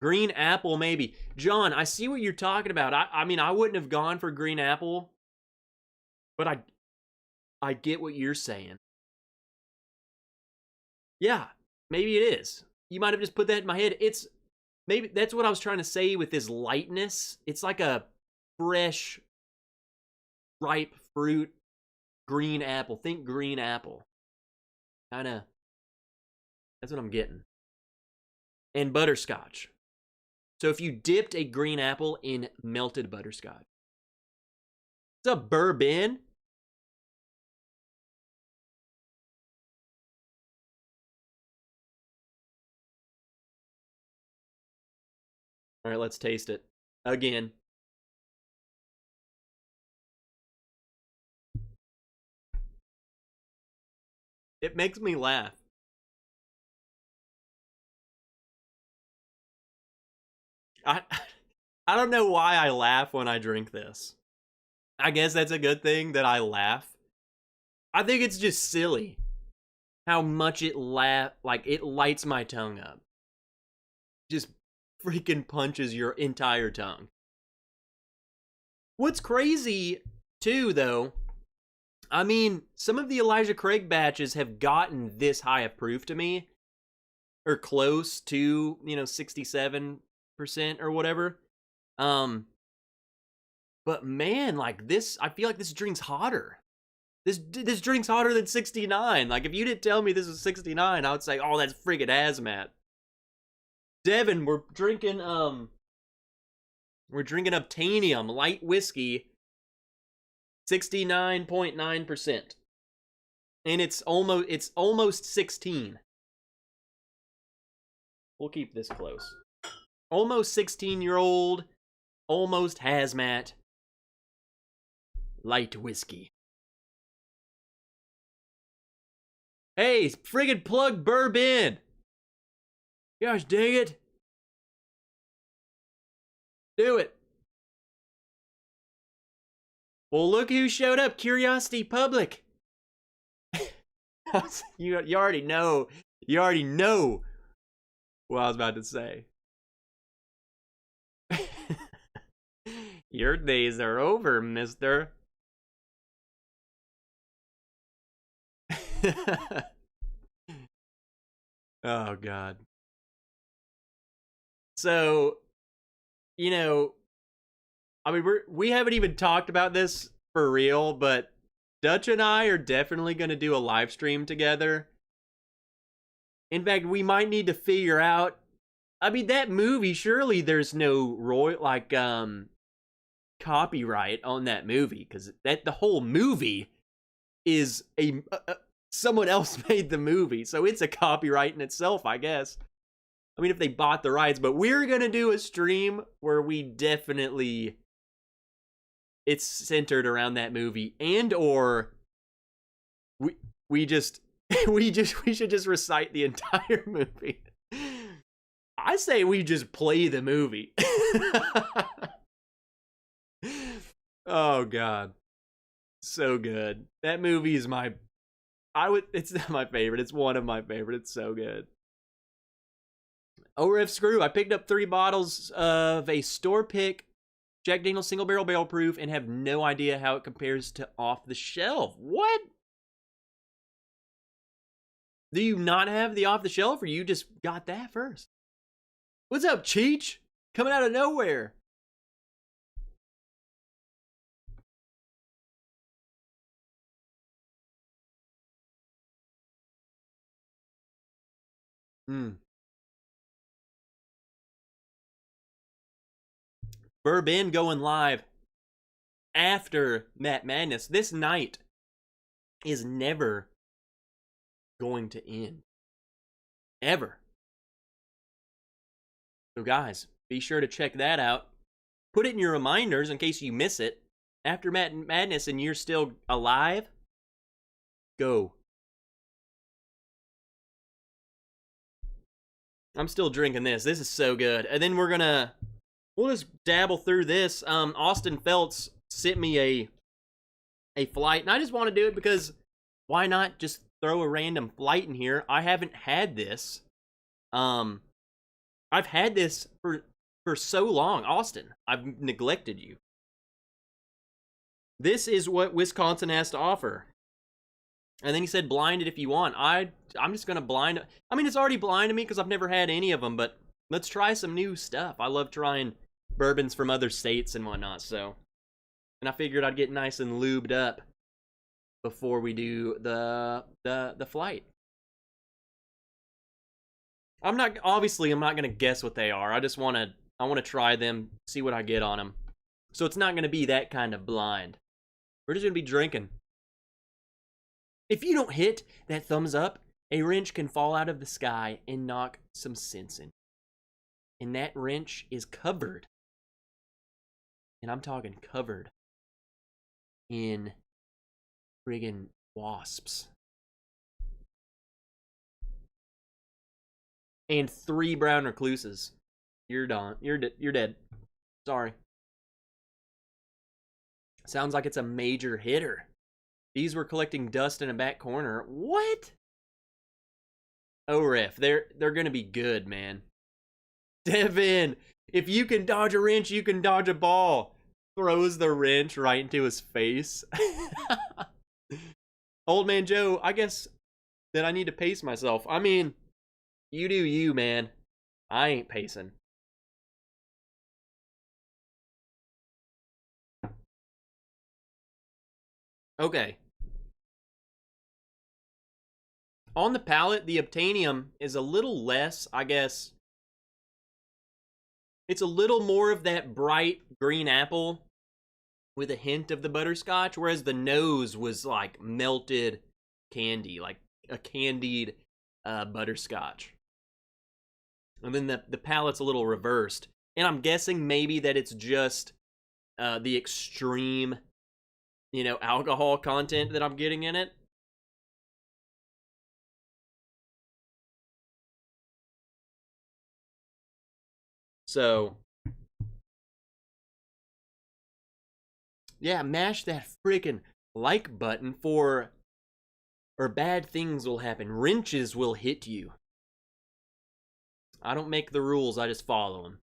Green apple, maybe. John, I see what you're talking about. I mean, I wouldn't have gone for green apple, but I get what you're saying. Yeah, maybe it is. You might have just put that in my head. It's maybe that's what I was trying to say with this lightness. It's like a fresh, ripe fruit, green apple. Think green apple. Kinda. That's what I'm getting. And butterscotch. So if you dipped a green apple in melted butterscotch. It's a bourbon. All right, let's taste it again. It makes me laugh. I don't know why I laugh when I drink this. I guess that's a good thing that I laugh. I think it's just silly how much it it lights my tongue up. Just freaking punches your entire tongue. What's crazy too though, I mean, some of the Elijah Craig batches have gotten this high of proof to me, or close to, 67% or whatever. But man, like this, I feel like this drink's hotter. This drink's hotter than 69. Like if you didn't tell me this was 69, I would say, oh, that's friggin' hazmat. Devin, we're drinking Obtainium light whiskey, 69.9%. And it's almost 16. We'll keep this close. Almost 16-year-old, almost hazmat, light whiskey. Hey, friggin' plug bourbon! Gosh dang it. Do it. Well, look who showed up, Curiosity Public. You already know. You already know what I was about to say. Your days are over, mister. Oh, God. So, I mean, we haven't even talked about this for real, but Dutch and I are definitely going to do a live stream together. In fact, we might need to figure out, I mean, that movie, surely there's no copyright on that movie, because the whole movie is someone else made the movie, so it's a copyright in itself, I guess. I mean, if they bought the rights, but we're gonna do a stream where we definitely, it's centered around that movie, and or we should just recite the entire movie. I say we just play the movie. Oh God, so good. That movie is it's not my favorite. It's one of my favorite. It's so good. ORF Screw, I picked up 3 bottles of a store pick Jack Daniel's single barrel proof and have no idea how it compares to off the shelf. What? Do you not have the off the shelf, or you just got that first? What's up, Cheech? Coming out of nowhere. Mm. Bourbon going live after Matt Madness. This night is never going to end. Ever. So guys, be sure to check that out. Put it in your reminders in case you miss it. After Matt Madness and you're still alive, go. I'm still drinking this. This is so good. And then we'll just dabble through this. Austin Feltz sent me a flight, and I just want to do it because why not just throw a random flight in here? I haven't had this. I've had this for so long, Austin. I've neglected you. This is what Wisconsin has to offer. And then he said, blind it if you want. I'm just going to blind it. I mean, it's already blind to me because I've never had any of them, but let's try some new stuff. I love trying bourbons from other states and whatnot, so. And I figured I'd get nice and lubed up before we do the flight. I'm not going to guess what they are. I want to try them, see what I get on them. So it's not going to be that kind of blind. We're just going to be drinking. If you don't hit that thumbs up, a wrench can fall out of the sky and knock some sense in. And that wrench is covered. And I'm talking covered in friggin' wasps. And 3 brown recluses. You're done. You're dead. Sorry. Sounds like it's a major hitter. These were collecting dust in a back corner. What? Oh, ref. They're gonna be good, man. Devin, if you can dodge a wrench, you can dodge a ball. Throws the wrench right into his face. Old man Joe, I guess that I need to pace myself. I mean, you do you, man. I ain't pacing. Okay. On the palate, the Obtainium is a little less, I guess. It's a little more of that bright green apple with a hint of the butterscotch, whereas the nose was like melted candy, like a candied butterscotch. And then the palate's a little reversed. And I'm guessing maybe that it's just the extreme, alcohol content that I'm getting in it. So, yeah, mash that freaking like button or bad things will happen. Wrenches will hit you. I don't make the rules, I just follow them.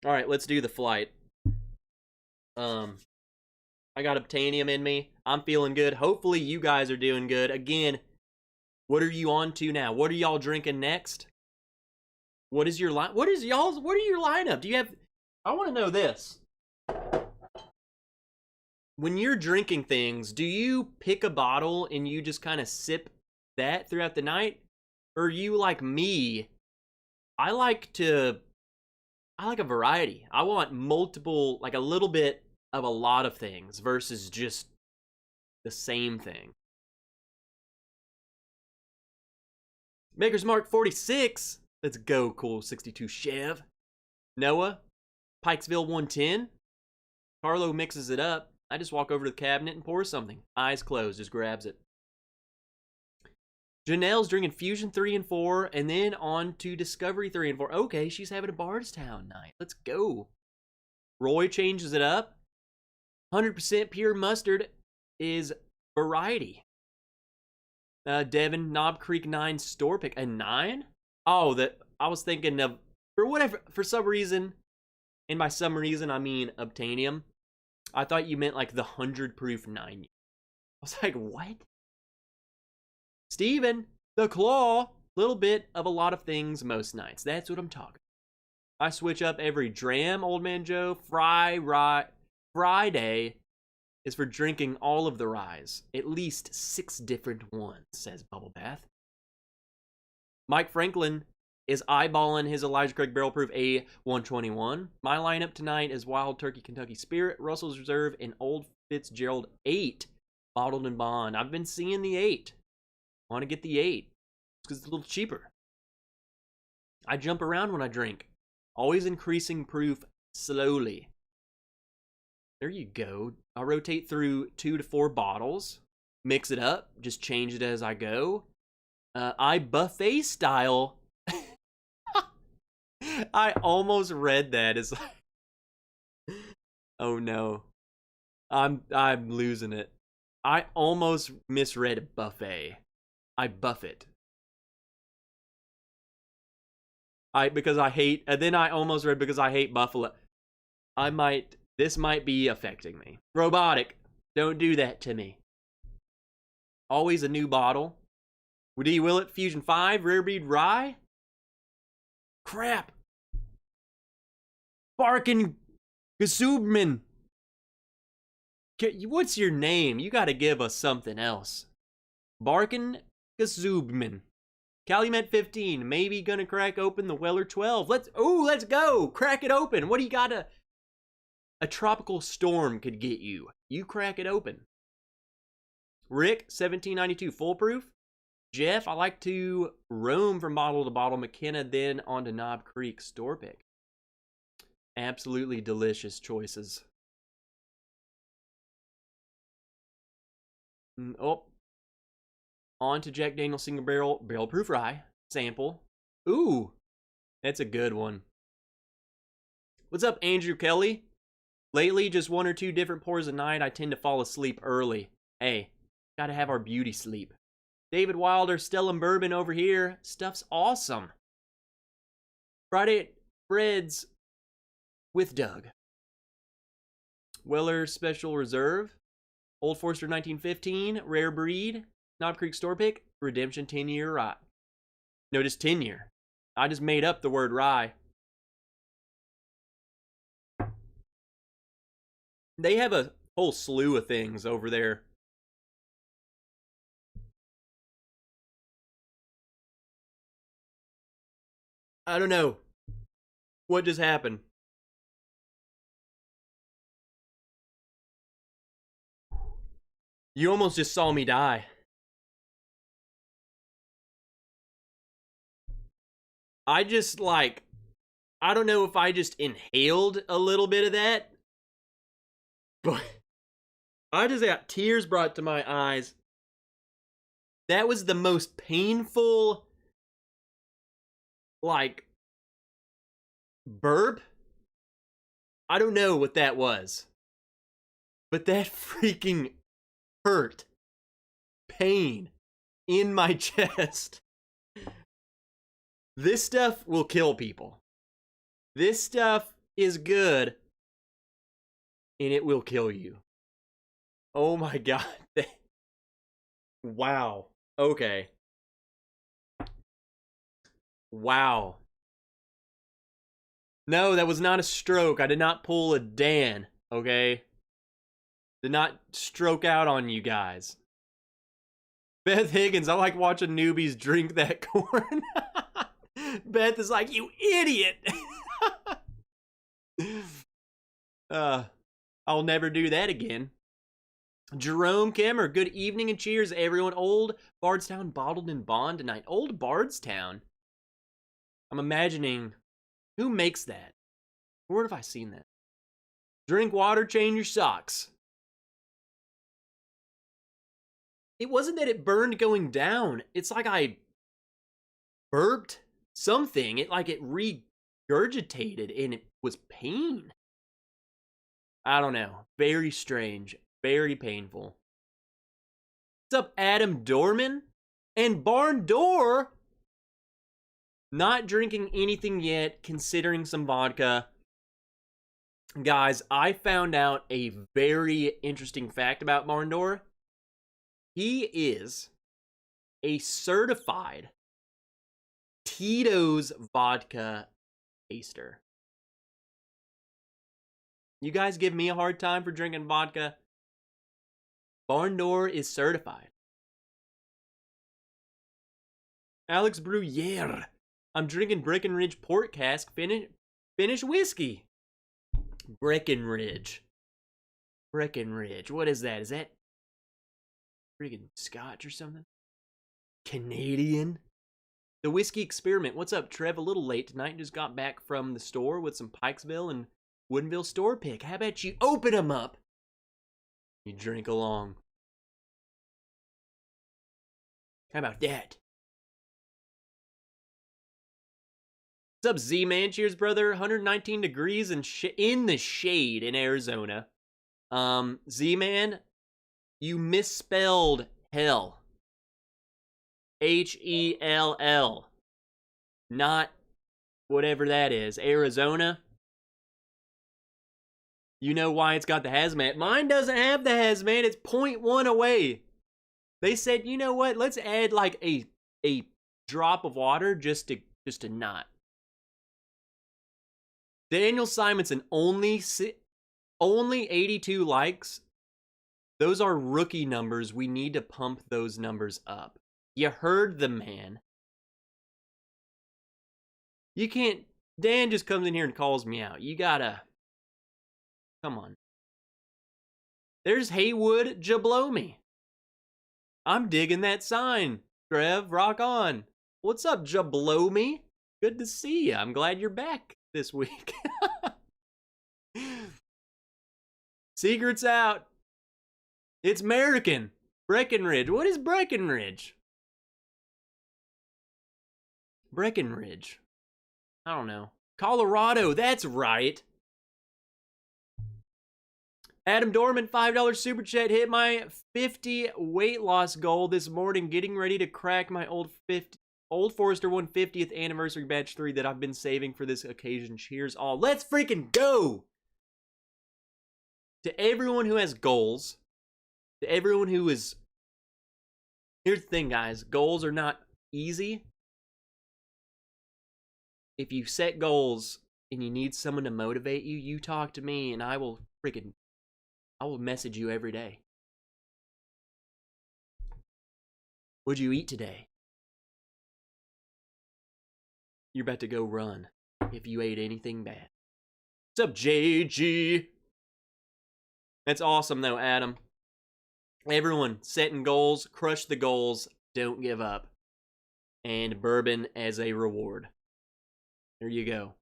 All right, let's do the flight. I got Obtainium in me. I'm feeling good. Hopefully you guys are doing good. Again, what are you on to now? What are y'all drinking next? What is your line? What are your lineup? Do you have? I want to know this. When you're drinking things, do you pick a bottle and you just kind of sip that throughout the night? Or are you like me? I like a variety. I want multiple, like a little bit of a lot of things versus just the same thing. Maker's Mark 46. Let's go, cool 62 Chev. Noah, Pikesville 110. Carlo mixes it up. I just walk over to the cabinet and pour something. Eyes closed, just grabs it. Janelle's drinking Fusion 3 and 4, and then on to Discovery 3 and 4. Okay, she's having a Bardstown night. Let's go. Roy changes it up. 100% pure mustard is variety. Devin, Knob Creek 9 store pick. A 9? Oh, I was thinking of, for some reason, and by some reason I mean Obtainium. I thought you meant like the 100 proof 9. I was like, what? Steven, the Claw, little bit of a lot of things most nights. That's what I'm talking about. I switch up every dram, Old Man Joe. Friday, is for drinking all of the ryes. At least 6 different ones, says Bubble Bath. Mike Franklin is eyeballing his Elijah Craig Barrel Proof A121. My lineup tonight is Wild Turkey Kentucky Spirit, Russell's Reserve, and Old Fitzgerald 8, bottled in bond. I've been seeing the 8. Want to get the 8 because it's a little cheaper. I jump around when I drink, always increasing proof slowly. There you go. I'll rotate through 2 to 4 bottles, mix it up, just change it as I go. I buffet style. I almost read that as like, oh no, I'm losing it. I almost misread buffet. I buffet. Because I hate, and then I almost read because I hate buffalo. This might be affecting me. Robotic, don't do that to me. Always a new bottle. D. Willett Fusion 5, Rare Breed Rye. Crap. Barkin Gesubman. What's your name? You gotta give us something else. Barkin Gesubman. Calumet 15, maybe gonna crack open the Weller 12. Let's go. Crack it open. What do you got? A tropical storm could get you. You crack it open. Rick, 1792, full proof. Jeff, I like to roam from bottle to bottle. McKenna, then on to Knob Creek store pick. Absolutely delicious choices. Oh. On to Jack Daniel's Single Barrel Proof Rye. Sample. Ooh. That's a good one. What's up, Andrew Kelly? Lately, just 1 or 2 different pours a night. I tend to fall asleep early. Hey, gotta have our beauty sleep. David Wilder, Stellan Bourbon over here. Stuff's awesome. Friday at Fred's with Doug. Weller Special Reserve. Old Forester 1915. Rare Breed. Knob Creek Store Pick. Redemption 10-year rye. No, just 10-year. I just made up the word rye. They have a whole slew of things over there. I don't know. What just happened? You almost just saw me die. I just I don't know if I just inhaled a little bit of that, but I just got tears brought to my eyes. That was the most painful, burp. I don't know what that was, but that freaking hurt. Pain in my chest. This stuff will kill people. This stuff is good, and it will kill you. Oh my god. Wow. Okay. Wow. No, that was not a stroke. I did not pull a Dan, okay? Did not stroke out on you guys. Beth Higgins, I like watching newbies drink that corn. Beth is like, you idiot. I'll never do that again. Jerome Kimmer, good evening and cheers, everyone. Old Bardstown bottled in bond tonight. Old Bardstown. I'm imagining, who makes that? Where have I seen that? Drink water, change your socks. It wasn't that it burned going down. It's like I burped something. It regurgitated and it was pain. I don't know. Very strange. Very painful. What's up, Adam Dorman? And Barn Door? Not drinking anything yet, considering some vodka. Guys, I found out a very interesting fact about Barn Door. He is a certified Tito's vodka taster. You guys give me a hard time for drinking vodka. Barn door is certified. Alex Bruyere. I'm drinking Breckenridge Port Cask Finnish whiskey. Breckenridge. Breckenridge. What is that? Is that friggin' Scotch or something? Canadian? The Whiskey Experiment. What's up, Trev? A little late tonight. Just got back from the store with some Pikesville and Woodinville store pick. How about you open them up? You drink along. How about that? What's up, Z-Man? Cheers, brother. 119 degrees and in the shade in Arizona. Z-Man, you misspelled hell. H-E-L-L. Not whatever that is. Arizona. You know why it's got the hazmat. Mine doesn't have the hazmat. It's 0.1 away. They said, you know what? Let's add like a drop of water just to not. Daniel Simonson, only 82 likes. Those are rookie numbers. We need to pump those numbers up. You heard the man. You can't. Dan just comes in here and calls me out. You gotta. Come on. There's Haywood Jablomi. I'm digging that sign. Trev, rock on. What's up, Jablomi? Good to see you. I'm glad you're back this week. Secret's out. It's American. Breckenridge. What is Breckenridge? Breckenridge. I don't know. Colorado. That's right. Adam Dorman, $5 super chat. Hit my 50 weight loss goal this morning. Getting ready to crack my Old Forester 150th anniversary batch 3 that I've been saving for this occasion. Cheers all. Let's freaking go! To everyone who has goals, to everyone who is... Here's the thing, guys. Goals are not easy. If you set goals and you need someone to motivate you, you talk to me and I will message you every day. What'd you eat today? You're about to go run if you ate anything bad. What's up, JG? That's awesome, though, Adam. Everyone, setting goals, crush the goals, don't give up. And bourbon as a reward. There you go.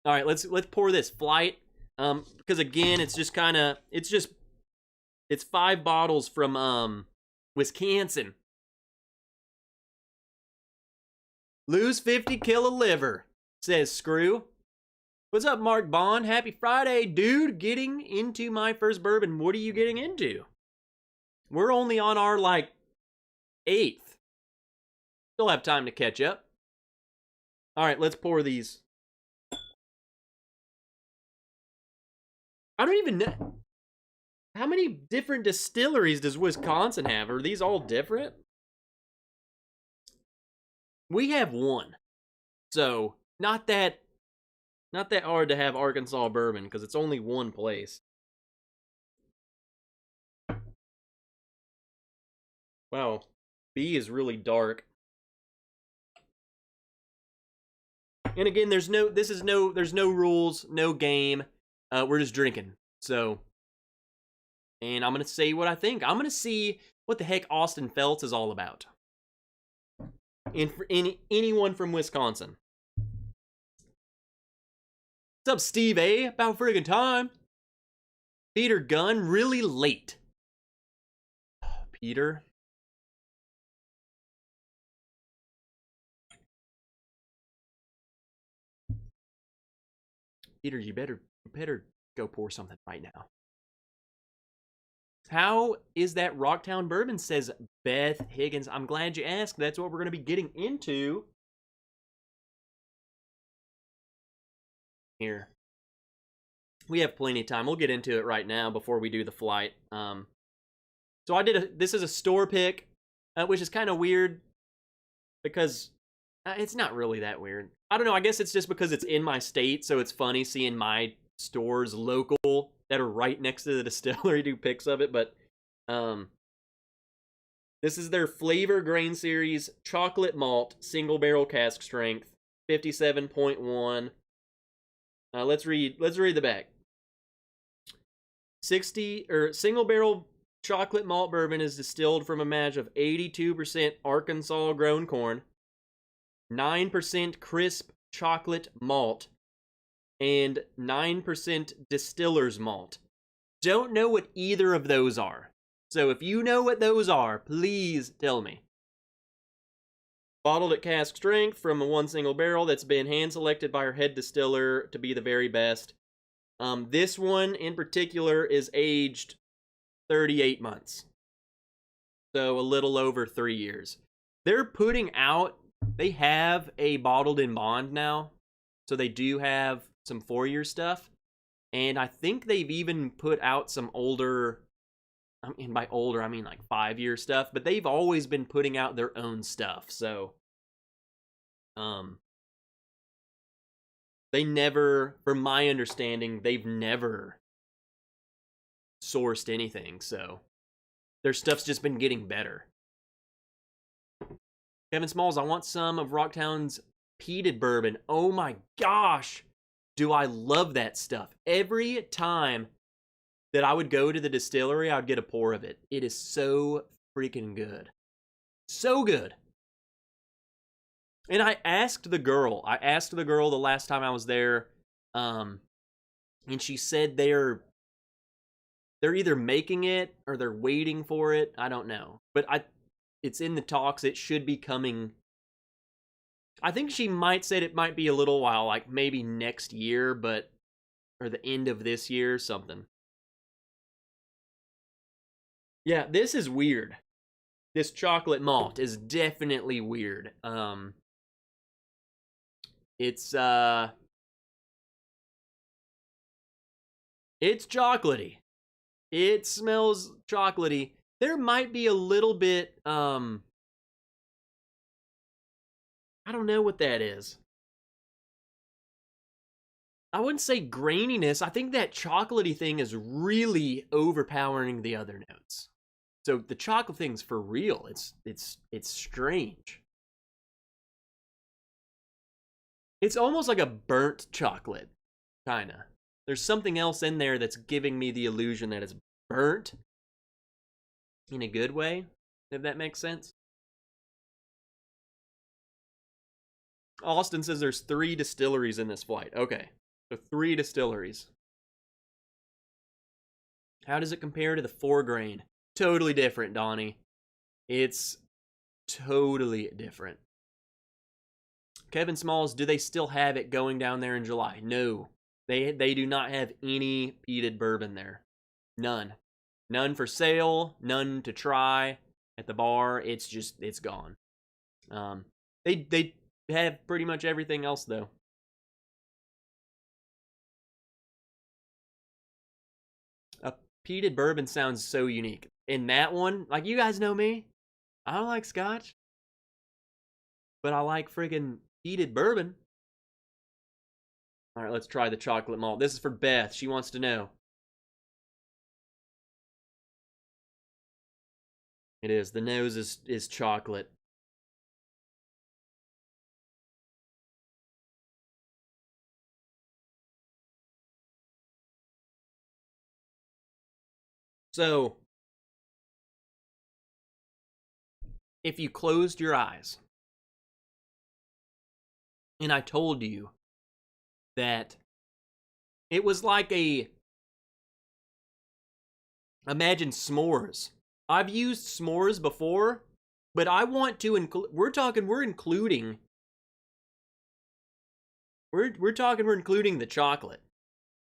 All right, let's pour this flight. Because again, it's 5 bottles from Wisconsin. Lose 50, kill a liver, says Screw. What's up, Mark Bond? Happy Friday, dude. Getting into my first bourbon. What are you getting into? We're only on our, 8th. Still have time to catch up. All right, let's pour these. I don't even know. How many different distilleries does Wisconsin have? Are these all different? We have one. So, not that hard to have Arkansas bourbon because it's only one place. Wow. B is really dark. And again, there's no rules, no game. We're just drinking. So, and I'm going to say what I think. I'm going to see what the heck Austin Feltz is all about. And for anyone from Wisconsin. What's up, Steve A? About friggin' time. Peter Gunn, really late. Peter. Peter, you better go pour something right now. How is that Rocktown bourbon, says Beth Higgins. I'm glad you asked. That's what we're going to be getting into. Here. We have plenty of time. We'll get into it right now before we do the flight. So this is a store pick, which is kind of weird because it's not really that weird. I don't know. I guess it's just because it's in my state, so it's funny seeing my store's local that are right next to the distillery do pics of it, but this is their Flavor Grain Series Chocolate Malt Single Barrel Cask Strength, 57.1. Let's read the back. Single barrel chocolate malt bourbon is distilled from a mash of 82% Arkansas grown corn, 9% crisp chocolate malt, and 9% distiller's malt. Don't know what either of those are. So if you know what those are, please tell me. Bottled at cask strength from one single barrel that's been hand selected by our head distiller to be the very best. This one in particular is aged 38 months. So a little over 3 years. They're putting out, they have a bottled in bond now. So they do have some 4-year stuff. And I think they've even put out some older, and by older I mean like 5-year stuff, but they've always been putting out their own stuff. So they never, from my understanding, they've never sourced anything, so their stuff's just been getting better. Kevin Smalls, I want some of Rocktown's peated bourbon. Oh my gosh, do I love that stuff. Every time that I would go to the distillery, I would get a pour of it. It is so freaking good. So good. And I asked the girl the last time I was there, and she said they're either making it or they're waiting for it. I don't know. But it's in the talks. It should be coming. I think she might said it might be a little while, like maybe next year, but or the end of this year, something. Yeah, this is weird. This chocolate malt is definitely weird. It's chocolatey. It smells chocolatey. There might be a little bit, I don't know what that is. I wouldn't say graininess. I think that chocolatey thing is really overpowering the other notes. So the chocolate thing's for real. It's strange. It's almost like a burnt chocolate, kinda. There's something else in there that's giving me the illusion that it's burnt in a good way, if that makes sense. Austin says there's 3 distilleries in this flight. Okay, so 3 distilleries. How does it compare to the 4-grain? Totally different, Donnie. It's totally different. Kevin Smalls, do they still have it going down there in July? No. They do not have any peated bourbon there. None. None for sale, none to try at the bar. It's gone. They have pretty much everything else though. A peated bourbon sounds so unique. In that one, like you guys know me, I don't like scotch, but I like friggin' peated bourbon. All right, let's try the chocolate malt. This is for Beth. She wants to know. It is. The nose is chocolate. So, if you closed your eyes and I told you that it was like imagine s'mores. I've used s'mores before, but I want to include, we're including the chocolate.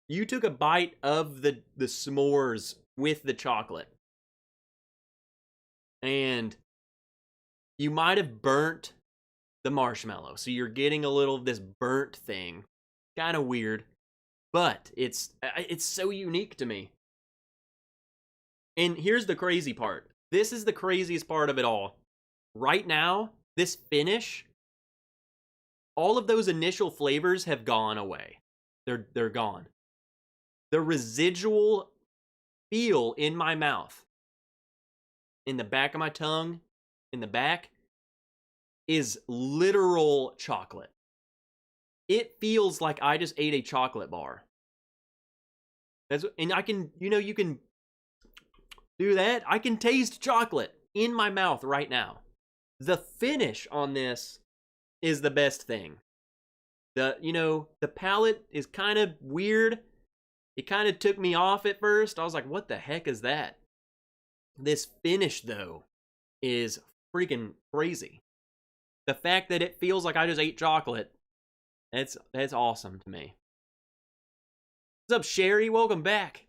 You took a bite of the s'mores with the chocolate. And you might have burnt the marshmallow. So you're getting a little of this burnt thing. Kind of weird, but it's so unique to me. And here's the crazy part. This is the craziest part of it all. Right now, this finish, all of those initial flavors have gone away. They're gone. The residual feel in my mouth, in the back of my tongue, in the back, is literal chocolate. It feels like I just ate a chocolate bar. And I can, you can do that. I can taste chocolate in my mouth right now. The finish on this is the best thing. The palate is kind of weird. It kind of took me off at first. I was like, what the heck is that? This finish, though, is freaking crazy. The fact that it feels like I just ate chocolate, that's awesome to me. What's up, Sherry? Welcome back.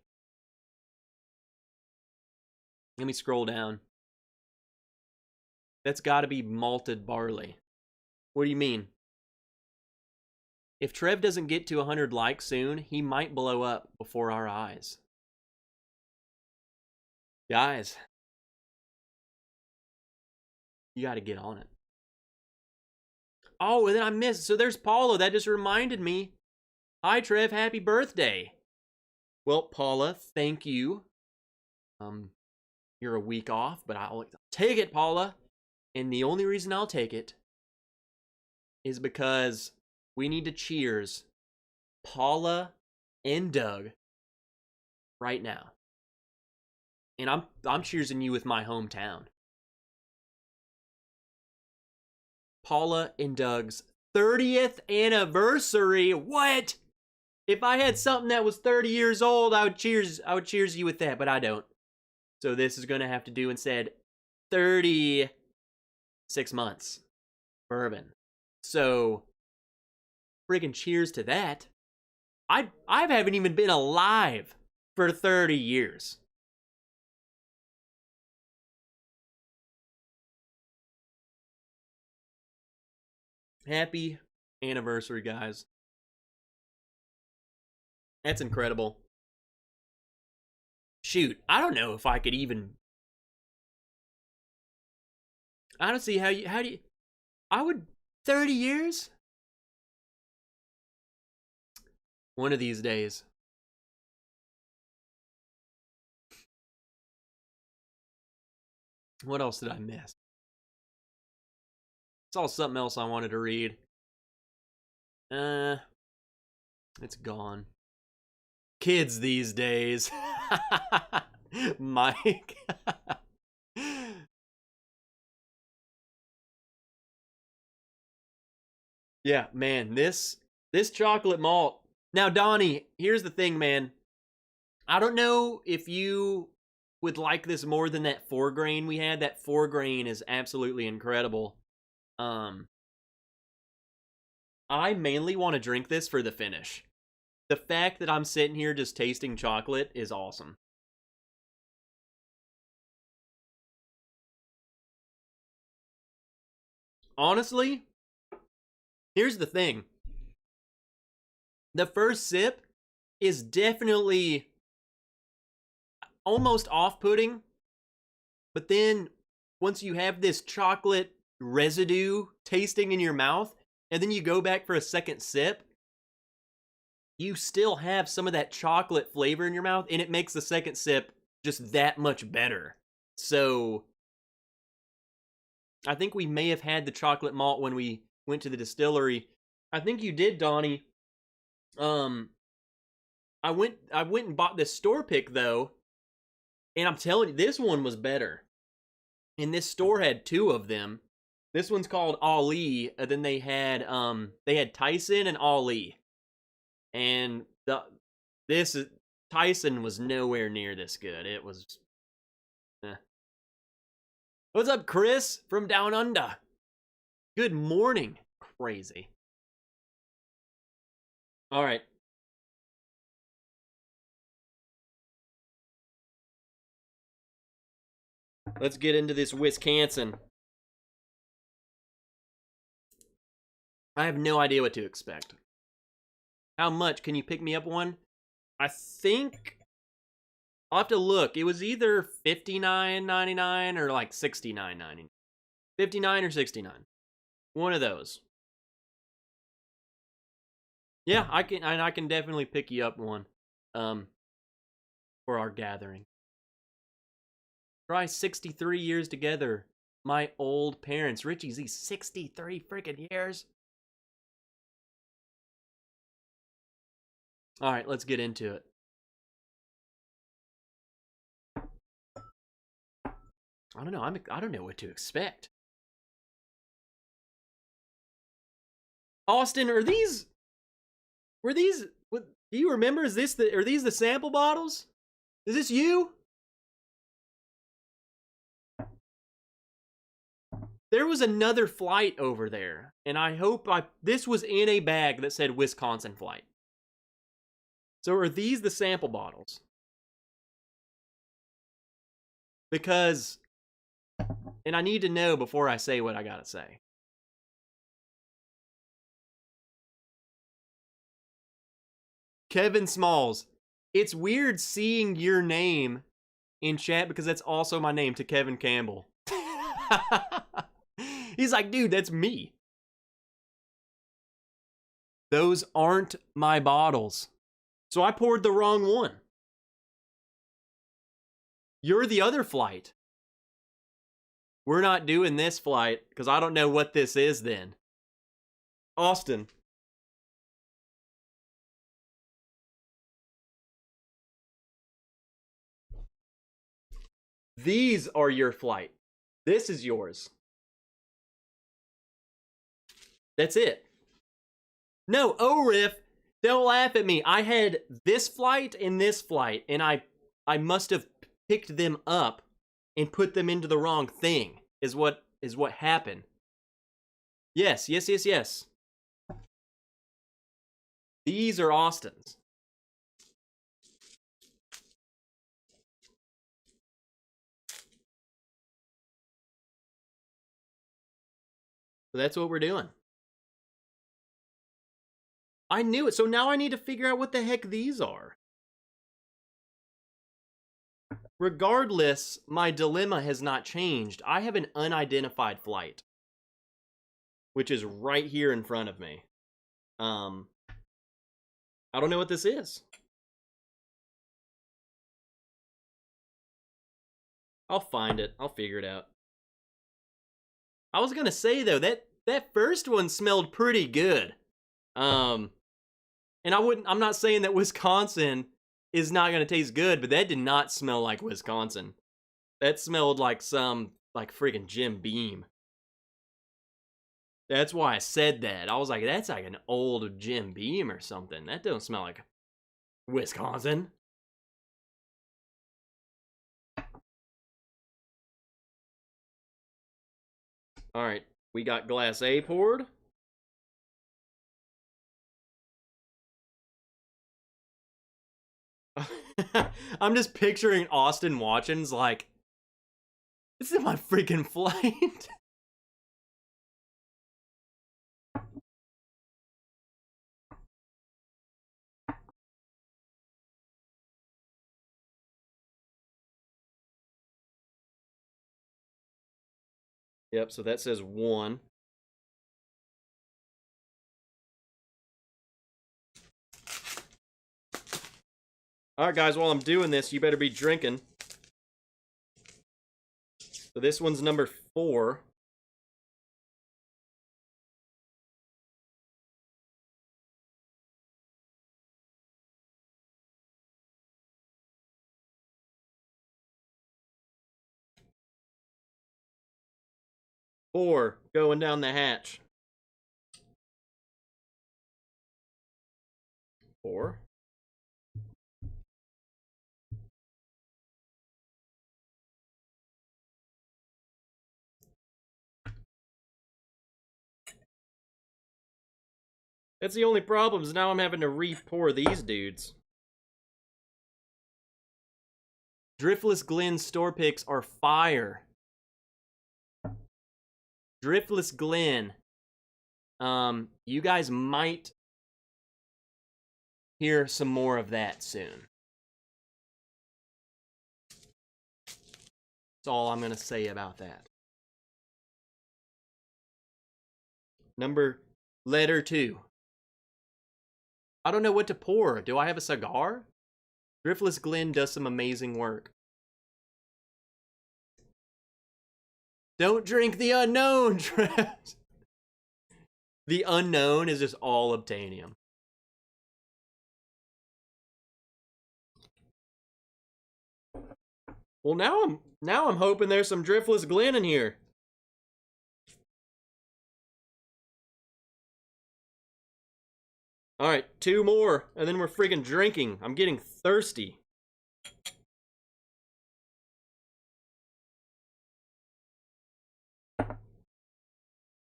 Let me scroll down. That's got to be malted barley. What do you mean? If Trev doesn't get to 100 likes soon, he might blow up before our eyes. Guys, you got to get on it. Oh, and then I missed. So there's Paula. That just reminded me. Hi, Trev. Happy birthday. Well, Paula, thank you. You're a week off, but I'll take it, Paula. And the only reason I'll take it is because we need to cheers Paula and Doug right now. And I'm cheersing you with my hometown. Paula and Doug's 30th anniversary. What? If I had something that was 30 years old, I would cheers you with that, but I don't. So this is going to have to do instead 36 months bourbon. So freaking cheers to that. I haven't even been alive for 30 years. Happy anniversary, guys. That's incredible. Shoot, I don't know if I could even... I don't see how do you... I would... 30 years? One of these days. What else did I miss? Saw something else I wanted to read. It's gone. Kids these days. Mike. Yeah, man, this chocolate malt. Now, Donnie, here's the thing, man. I don't know if you would like this more than that 4-grain we had. That 4-grain is absolutely incredible. I mainly want to drink this for the finish. The fact that I'm sitting here just tasting chocolate is awesome. Honestly, here's the thing. The first sip is definitely almost off-putting, but then once you have this chocolate residue tasting in your mouth, and then you go back for a second sip, you still have some of that chocolate flavor in your mouth, and it makes the second sip just that much better. So I think we may have had the chocolate malt when we went to the distillery. I think you did, Donnie. I went and bought this store pick though, and I'm telling you, this one was better. And this store had 2 of them. This one's called Ali, and then they had Tyson and Ali. And Tyson was nowhere near this good. It was What's up, Chris from Down Under? Good morning. Crazy. All right. Let's get into this Wisconsin. I have no idea what to expect. How much? Can you pick me up one? I think I'll have to look. It was either $59.99 or like $69.99. 59 or 69. One of those. Yeah, I can definitely pick you up one. for our gathering. Try 63 years together. My old parents. Richie's these 63 freaking years. All right, let's get into it. I don't know. I don't know what to expect. Austin, are these? Were these? Do you remember? Are these the sample bottles? Is this you? There was another flight over there, and I hope this was in a bag that said Wisconsin flight. So are these the sample bottles? Because, and I need to know before I say what I gotta say. Kevin Smalls, it's weird seeing your name in chat because that's also my name to Kevin Campbell. He's like, dude, that's me. Those aren't my bottles. So I poured the wrong one. You're the other flight. We're not doing this flight because I don't know what this is then. Austin. These are your flight. This is yours. That's it. No, Orif, don't laugh at me. I had this flight and this flight, and I must have picked them up and put them into the wrong thing, is what happened. Yes. These are Austin's. So that's what we're doing. I knew it, so now I need to figure out what the heck these are. Regardless, my dilemma has not changed. I have an unidentified flight, which is right here in front of me. I don't know what this is. I'll find it. I'll figure it out. I was gonna say though, that first one smelled pretty good. And I'm not saying that Wisconsin is not gonna taste good, but that did not smell like Wisconsin. That smelled like some, like freaking Jim Beam. That's why I said that. I was like, that's like an old Jim Beam or something. That don't smell like Wisconsin. All right, we got glass A poured. I'm just picturing Austin watching's like, this is my freaking flight. Yep, so that says 1. All right, guys, while I'm doing this, you better be drinking. So this one's number 4. Four going down the hatch. 4. That's the only problem, is now I'm having to re-pour these dudes. Driftless Glen store picks are fire. Driftless Glen. You guys might hear some more of that soon. That's all I'm gonna say about that. Letter 2. I don't know what to pour. Do I have a cigar? Driftless Glen does some amazing work. Don't drink the unknown, Travis. The unknown is just all obtainium. Well, now I'm hoping there's some Driftless Glen in here. All right, 2 more, and then we're freaking drinking. I'm getting thirsty.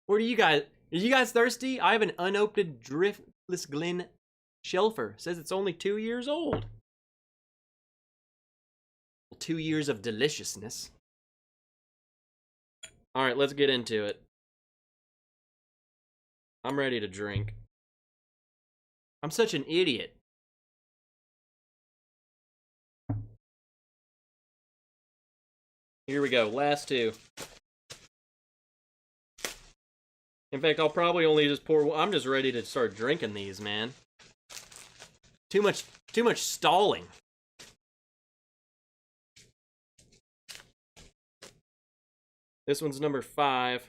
What are you guys? Are you guys thirsty? I have an unopened Driftless Glen Shelfer. It says it's only 2 years old. 2 years of deliciousness. All right, let's get into it. I'm ready to drink. I'm such an idiot. Here we go, last 2. In fact, I'll probably only just pour. I'm just ready to start drinking these, man. Too much stalling. This one's number 5.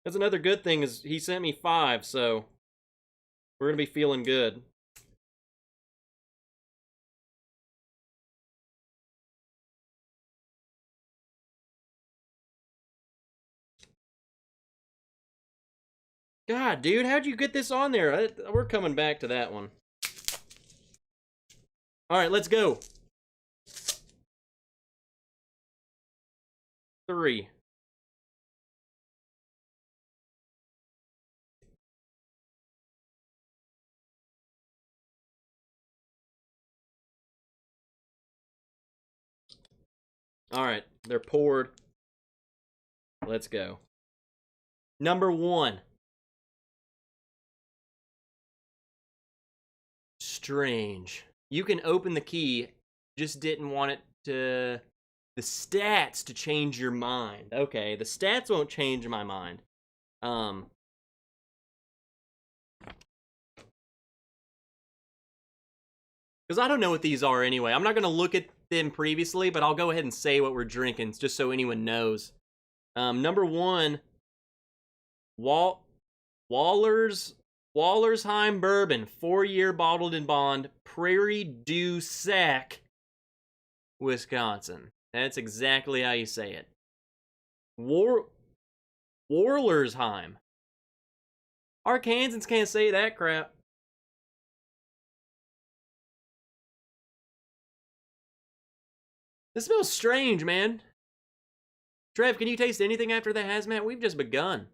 That's another good thing is he sent me 5, so we're gonna be feeling good. God, dude, how'd you get this on there? We're coming back to that one. All right, let's go. 3. All right, they're poured. Let's go. Number 1. Strange. You can open the key, just didn't want it to... The stats to change your mind. Okay, the stats won't change my mind. Because I don't know what these are anyway. I'm not going to look at them previously, but I'll go ahead and say what we're drinking, just so anyone knows. Number 1, Wallersheim Bourbon, 4-year bottled in bond, Prairie du Sac, Wisconsin. That's exactly how you say it. Wallersheim. Arkansans can't say that crap. This smells strange, man. Trev, can you taste anything after the hazmat? We've just begun.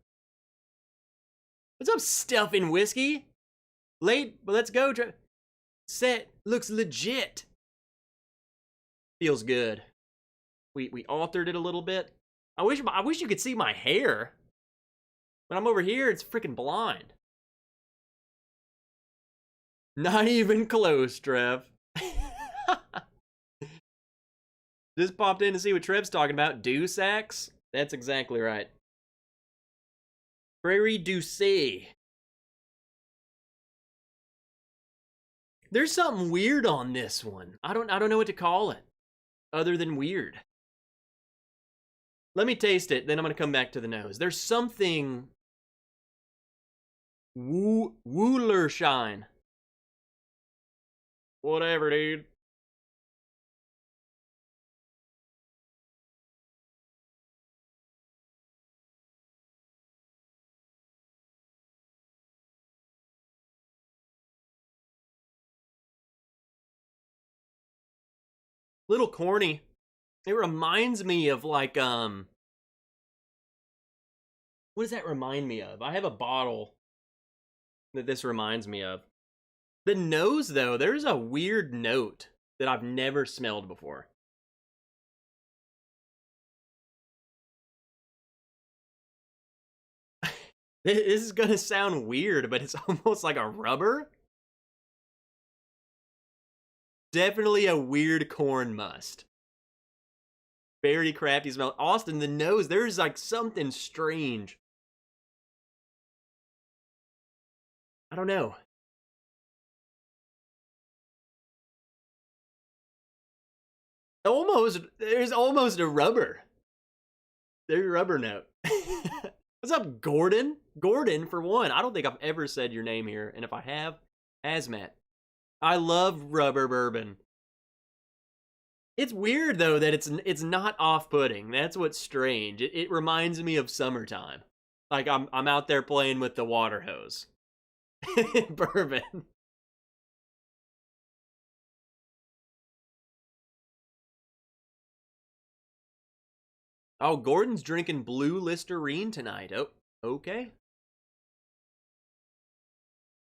What's up, stuffing whiskey? Late, but let's go, Trev. Set looks legit. Feels good. We altered it a little bit. I wish you could see my hair. When I'm over here, it's freaking blind. Not even close, Trev. Just popped in to see what Trev's talking about. Dusacks? That's exactly right. Prairie du Sac. There's something weird on this one. I don't know what to call it other than weird. Let me taste it, then I'm gonna come back to the nose. There's something Wollersheim. Whatever, dude. Little corny. It reminds me of like what does that remind me of? I have a bottle that this reminds me of. The nose though, there's a weird note that I've never smelled before. This is gonna sound weird, but it's almost like a rubber. Definitely a weird corn must. Very crafty smell. Austin, the nose, there's like something strange. I don't know. Almost, there's almost a rubber. There's a rubber note. What's up, Gordon? Gordon, for one. I don't think I've ever said your name here, and if I have, Hazmat. I love rubber bourbon. It's weird though that it's not off-putting. That's what's strange. It reminds me of summertime. Like I'm out there playing with the water hose. Bourbon. Oh, Gordon's drinking blue Listerine tonight. Oh, okay.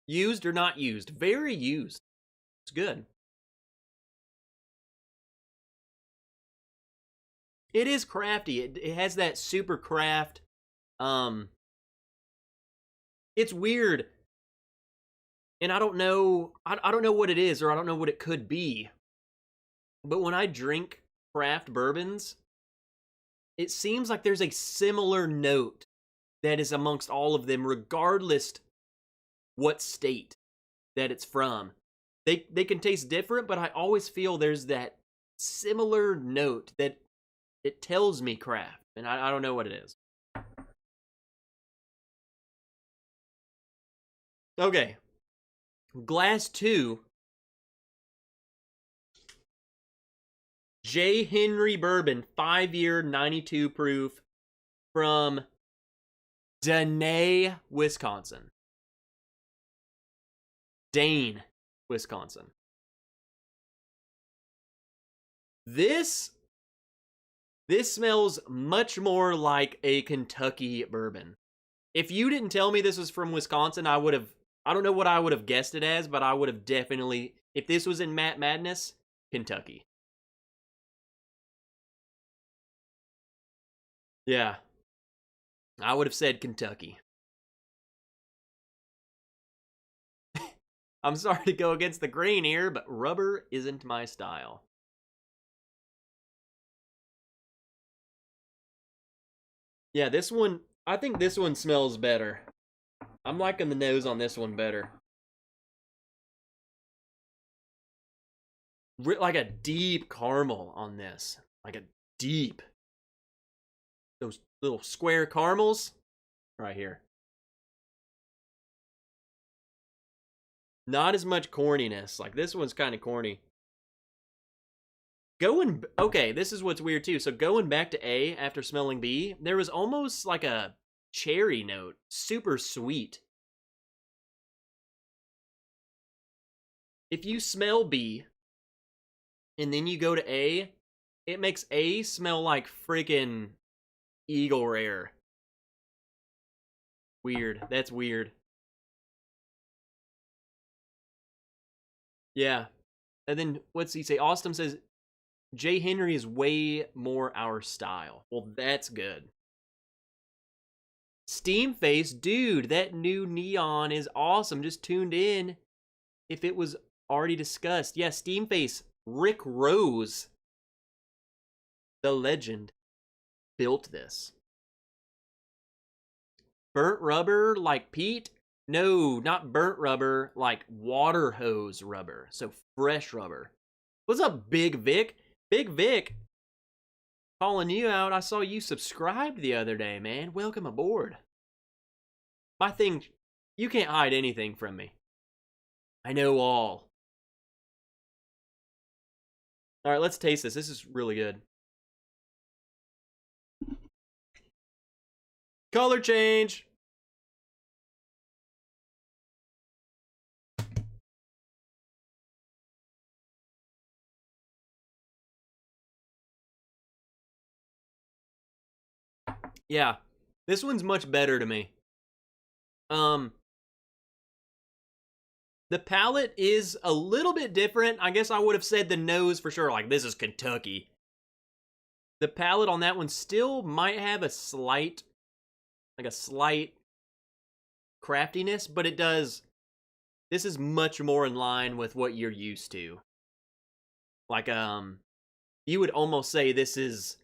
Used or not used? Very used. It's good. It is crafty. It has that super craft. Um, it's weird, and I don't know. I don't know what it is, or I don't know what it could be. But when I drink craft bourbons, it seems like there's a similar note that is amongst all of them, regardless what state that it's from. They can taste different, but I always feel there's that similar note that it tells me craft, and I don't know what it is. Okay. Glass 2. J. Henry Bourbon, 5-year, 92 proof from Dane, Wisconsin. Dane, Wisconsin. This smells much more like a Kentucky bourbon. If you didn't tell me this was from Wisconsin, I don't know what I would have guessed it as, but I would have definitely, if this was in Matt Madness, Kentucky. Yeah. I would have said Kentucky. I'm sorry to go against the grain here, but rubber isn't my style. Yeah, this one, I think this one smells better. I'm liking the nose on this one better. Like a deep caramel on this. Like a deep. Those little square caramels right here. Not as much corniness. Like this one's kind of corny. Okay, this is what's weird too. So going back to A after smelling B, there was almost like a cherry note. Super sweet. If you smell B and then you go to A, it makes A smell like freaking Eagle Rare. Weird. That's weird. Yeah. And then what's he say? Austin says J. Henry is way more our style. Well, that's good. Steam Face, dude, that new neon is awesome. Just tuned in if it was already discussed. Yeah, Steam Face, Rick Rose, the legend, built this. Burnt rubber like Pete? No, not burnt rubber, like water hose rubber. So fresh rubber. What's up, Big Vic? Big Vic, calling you out. I saw you subscribed the other day, man. Welcome aboard. My thing, you can't hide anything from me. I know all. All right, let's taste this. This is really good. Color change. Yeah, this one's much better to me. The palate is a little bit different. I guess I would have said the nose for sure. Like, this is Kentucky. The palate on that one still might have a slight craftiness, but it does. This is much more in line with what you're used to. Like, you would almost say this is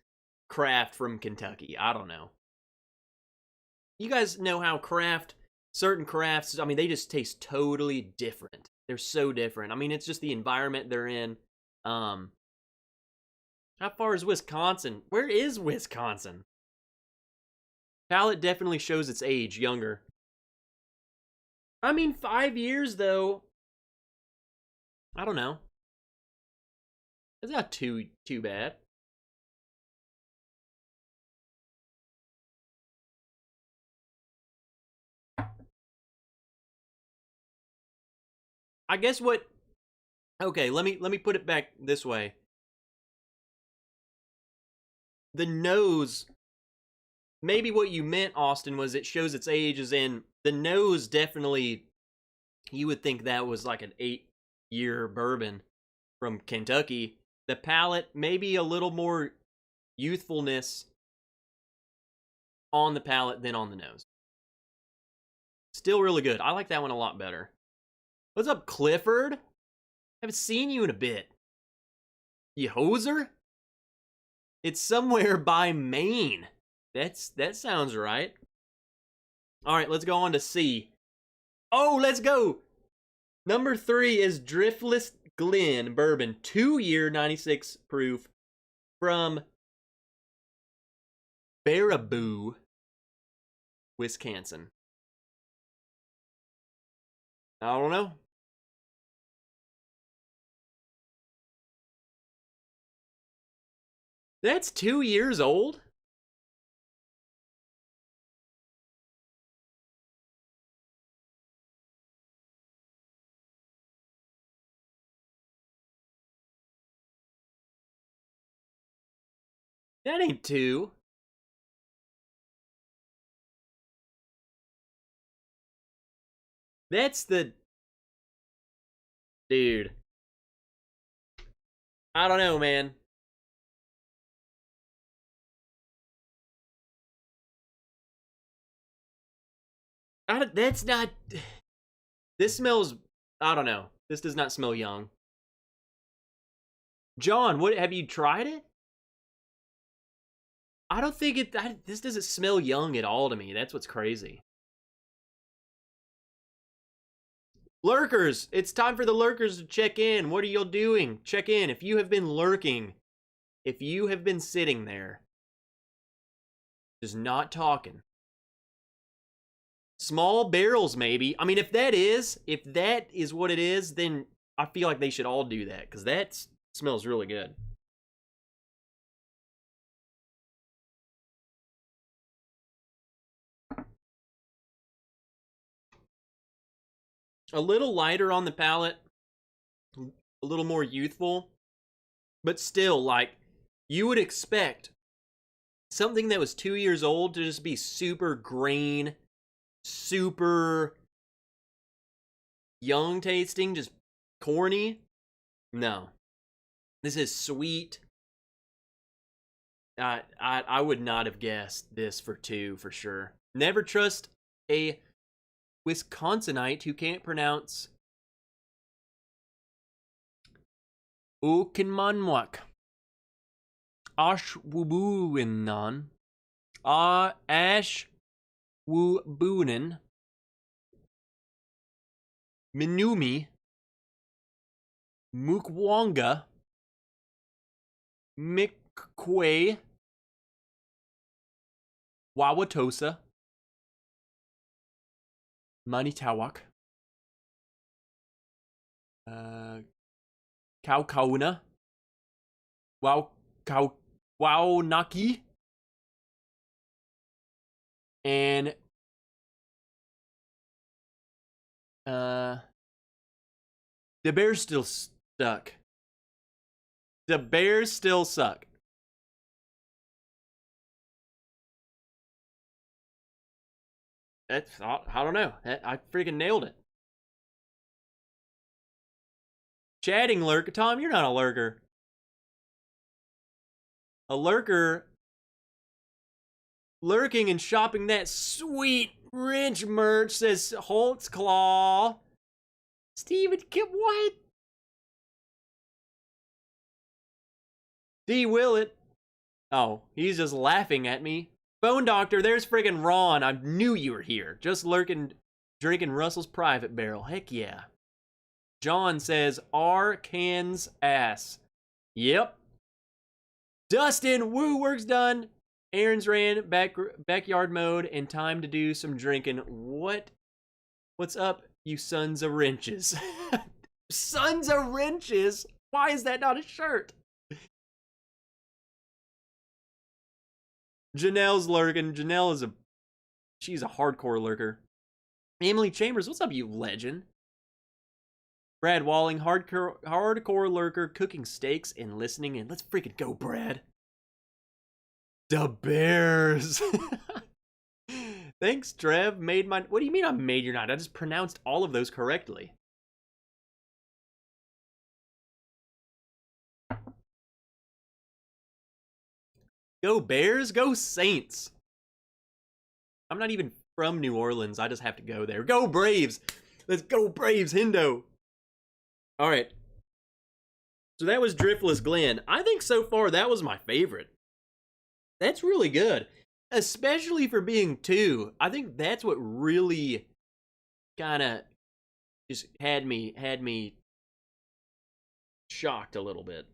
craft from Kentucky. I don't know. You guys know how certain crafts, I mean, they just taste totally different. They're so different. I mean, it's just the environment they're in. How far is Wisconsin? Where is Wisconsin? Palate definitely shows its age, younger. I mean, 5 years, though. I don't know. It's not too bad. I guess what... Okay, let me put it back this way. The nose... Maybe what you meant, Austin, was it shows its age, as in the nose definitely... You would think that was like an 8-year bourbon from Kentucky. The palate, maybe a little more youthfulness on the palate than on the nose. Still really good. I like that one a lot better. What's up, Clifford? Haven't seen you in a bit. You hoser? It's somewhere by Maine. That sounds right. Alright, let's go on to C. Oh, let's go! Number 3 is Driftless Glen Bourbon. 2-year, 96 proof. From Baraboo, Wisconsin. I don't know. That's 2 years old? That ain't 2. That's the... Dude. I don't know, man. That's not... This smells... I don't know. This does not smell young. John, what, have you tried it? I don't think it... This doesn't smell young at all to me. That's what's crazy. Lurkers! It's time for the lurkers to check in. What are y'all doing? Check in. If you have been lurking, if you have been sitting there, just not talking. Small barrels, maybe. I mean, if that is what it is, then I feel like they should all do that, because that smells really good. A little lighter on the palate, a little more youthful, but still, like, you would expect something that was 2 years old to just be super green, super young tasting, just corny. No. This is sweet. I would not have guessed this for 2 for sure. Never trust a Wisconsinite who can't pronounce Okinmanwak. Ashwubuinan. Ashwubunen. Minumi. Mukwonga. Mikwe. Wauwatosa. Manitawak. Kaukauna. Waunaki. And the bears still stuck. The bears still suck. That's, I don't know. I freaking nailed it. Chatting lurker. Tom, you're not a lurker. A lurker lurking and shopping that sweet wrench merch, says Holtz Claw. Steven, what? D Willett. Oh, he's just laughing at me. Phone doctor, there's friggin' Ron. I knew you were here. Just lurking, drinking Russell's Private Barrel. Heck yeah. John says, Arkansas. Yep. Dustin, woo, work's done. Errands ran, backyard mode, and time to do some drinking. What's up, you sons of wrenches? Sons of wrenches? Why is that not a shirt? Janelle's lurking. She's a hardcore lurker. Emily Chambers, what's up, you legend? Brad Walling, hardcore lurker, cooking steaks and listening in. Let's freaking go, Brad. The Bears. Thanks, Trev. What do you mean I made your night? I just pronounced all of those correctly. Go Bears, go Saints. I'm not even from New Orleans. I just have to go there. Go Braves. Let's go Braves, Hendo. All right. So that was Driftless Glen. I think so far that was my favorite. That's really good. Especially for being 2. I think that's what really kind of just had me shocked a little bit.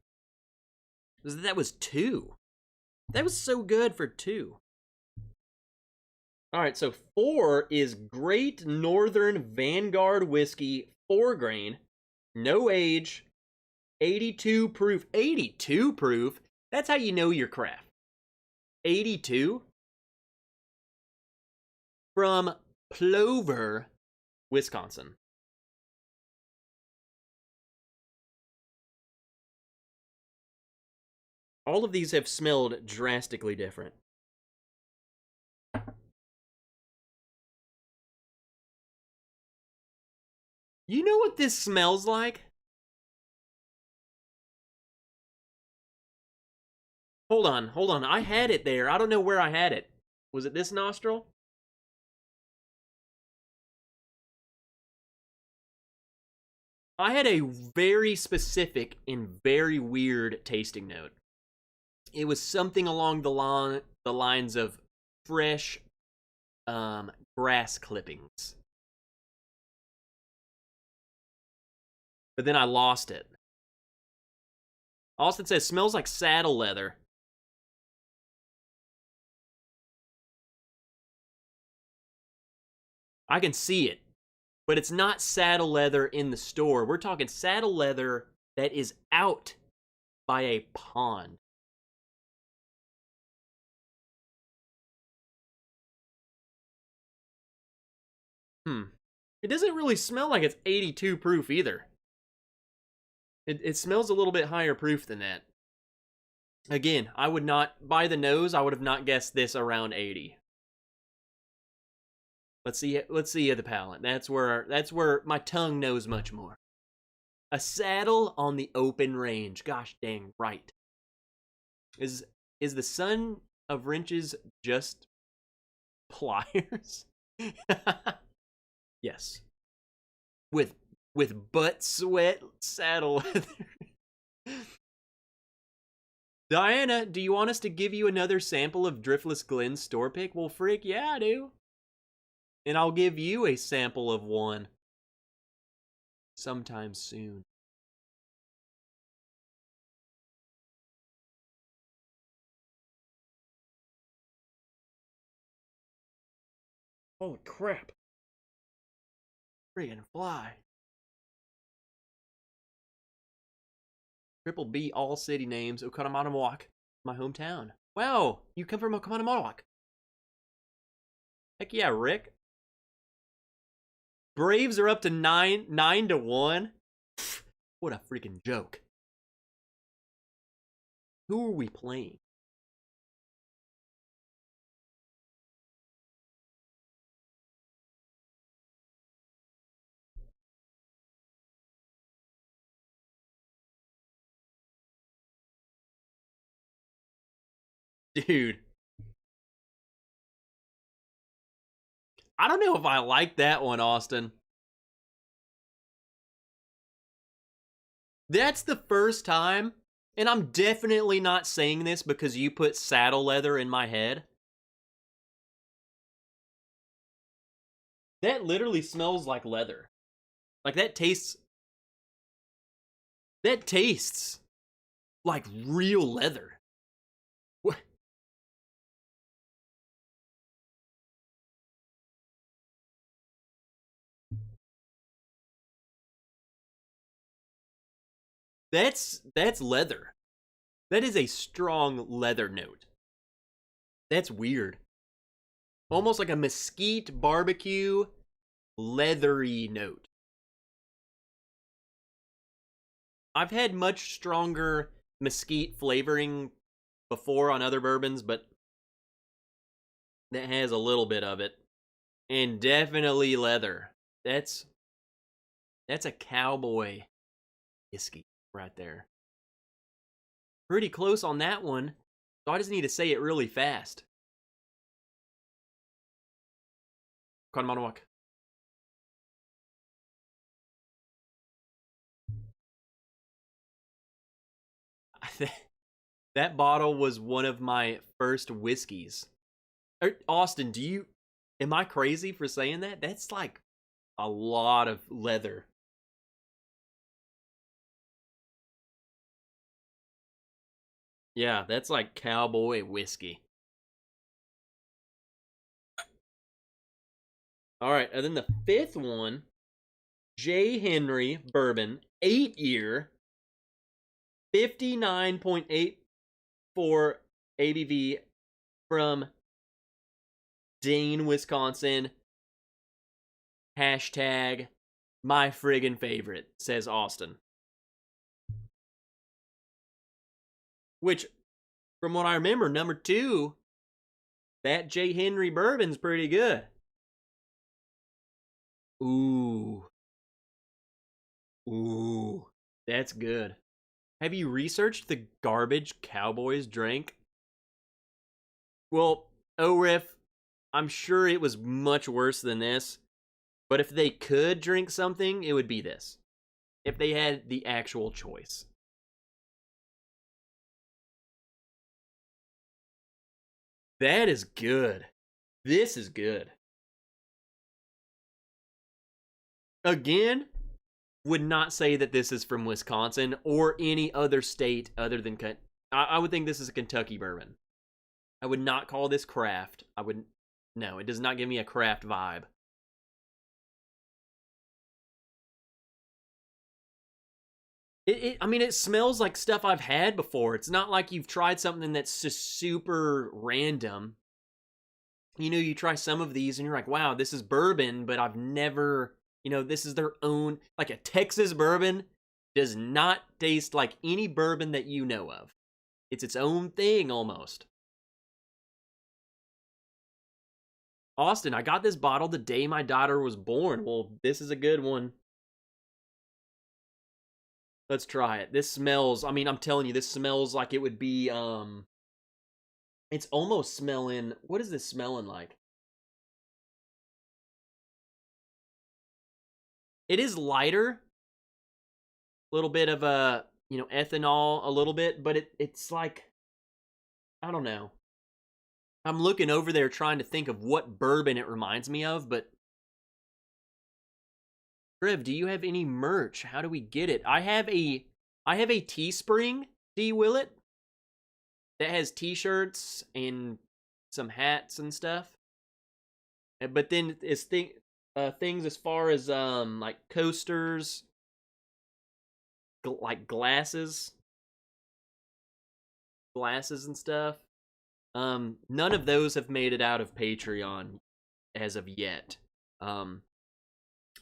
That was 2. That was so good for 2. All right, so 4 is Great Northern Vanguard Whiskey, 4 grain, no age, 82 proof. 82 proof? That's how you know your craft. 82? From Plover, Wisconsin. All of these have smelled drastically different. You know what this smells like? Hold on. I had it there. I don't know where I had it. Was it this nostril? I had a very specific and very weird tasting note. It was something along the lines of fresh grass clippings. But then I lost it. Austin says, smells like saddle leather. I can see it, but it's not saddle leather in the store. We're talking saddle leather that is out by a pond. It doesn't really smell like it's 82 proof either. It smells a little bit higher proof than that. Again, I would not, by the nose, I would have not guessed this around 80. Let's see at the palate. That's where my tongue knows much more. A saddle on the open range. Gosh dang right. Is the son of wrenches just pliers? Yes. With butt sweat saddle leather. Diana, do you want us to give you another sample of Driftless Glen's store pick? Well, frick, yeah, I do. And I'll give you a sample of one sometime soon. Holy crap. Friggin' fly. Triple B, all city names. Oconomowoc, my hometown. Wow, you come from Oconomowoc. Heck yeah, Rick. Braves are up to 9-1. What a freaking joke. Who are we playing? Dude. I don't know if I like that one, Austin. That's the first time, and I'm definitely not saying this because you put saddle leather in my head. That literally smells like leather. Like that tastes like real leather. That's leather. That is a strong leather note. That's weird. Almost like a mesquite barbecue leathery note. I've had much stronger mesquite flavoring before on other bourbons, but that has a little bit of it. And definitely leather. That's a cowboy whiskey right there. Pretty close on that one. So I just need to say it really fast. Conmanawak. That bottle was one of my first whiskeys. Austin, am I crazy for saying that? That's like a lot of leather. Yeah, that's like cowboy whiskey. All right, and then the fifth one, J. Henry Bourbon, 8-year, 59.84 ABV from Dane, Wisconsin. Hashtag my friggin' favorite, says Austin. Which, from what I remember, number 2, that J. Henry Bourbon's pretty good. Ooh. Ooh. That's good. Have you researched the garbage Cowboys drank? Well, ORIF, I'm sure it was much worse than this. But if they could drink something, it would be this. If they had the actual choice. That is good. This is good. Again, would not say that this is from Wisconsin or any other state other than I would think this is a Kentucky bourbon. I would not call this craft. No, it does not give me a craft vibe. I mean, it smells like stuff I've had before. It's not like you've tried something that's just super random. You know, you try some of these and you're like, wow, this is bourbon, but I've never, this is their own, like a Texas bourbon does not taste like any bourbon that you know of. It's its own thing almost. Austin, I got this bottle the day my daughter was born. Well, this is a good one. Let's try it. This smells, I'm telling you, this smells like it would be, it's almost smelling, what is this smelling like? It is lighter. A little bit of, ethanol, a little bit, but it's like, I don't know. I'm looking over there trying to think of what bourbon it reminds me of, but Trev, do you have any merch? How do we get it? I have a Teespring, D Willett, that has t-shirts and some hats and stuff. But then it's things as far as like coasters, like glasses and stuff. None of those have made it out of Patreon as of yet.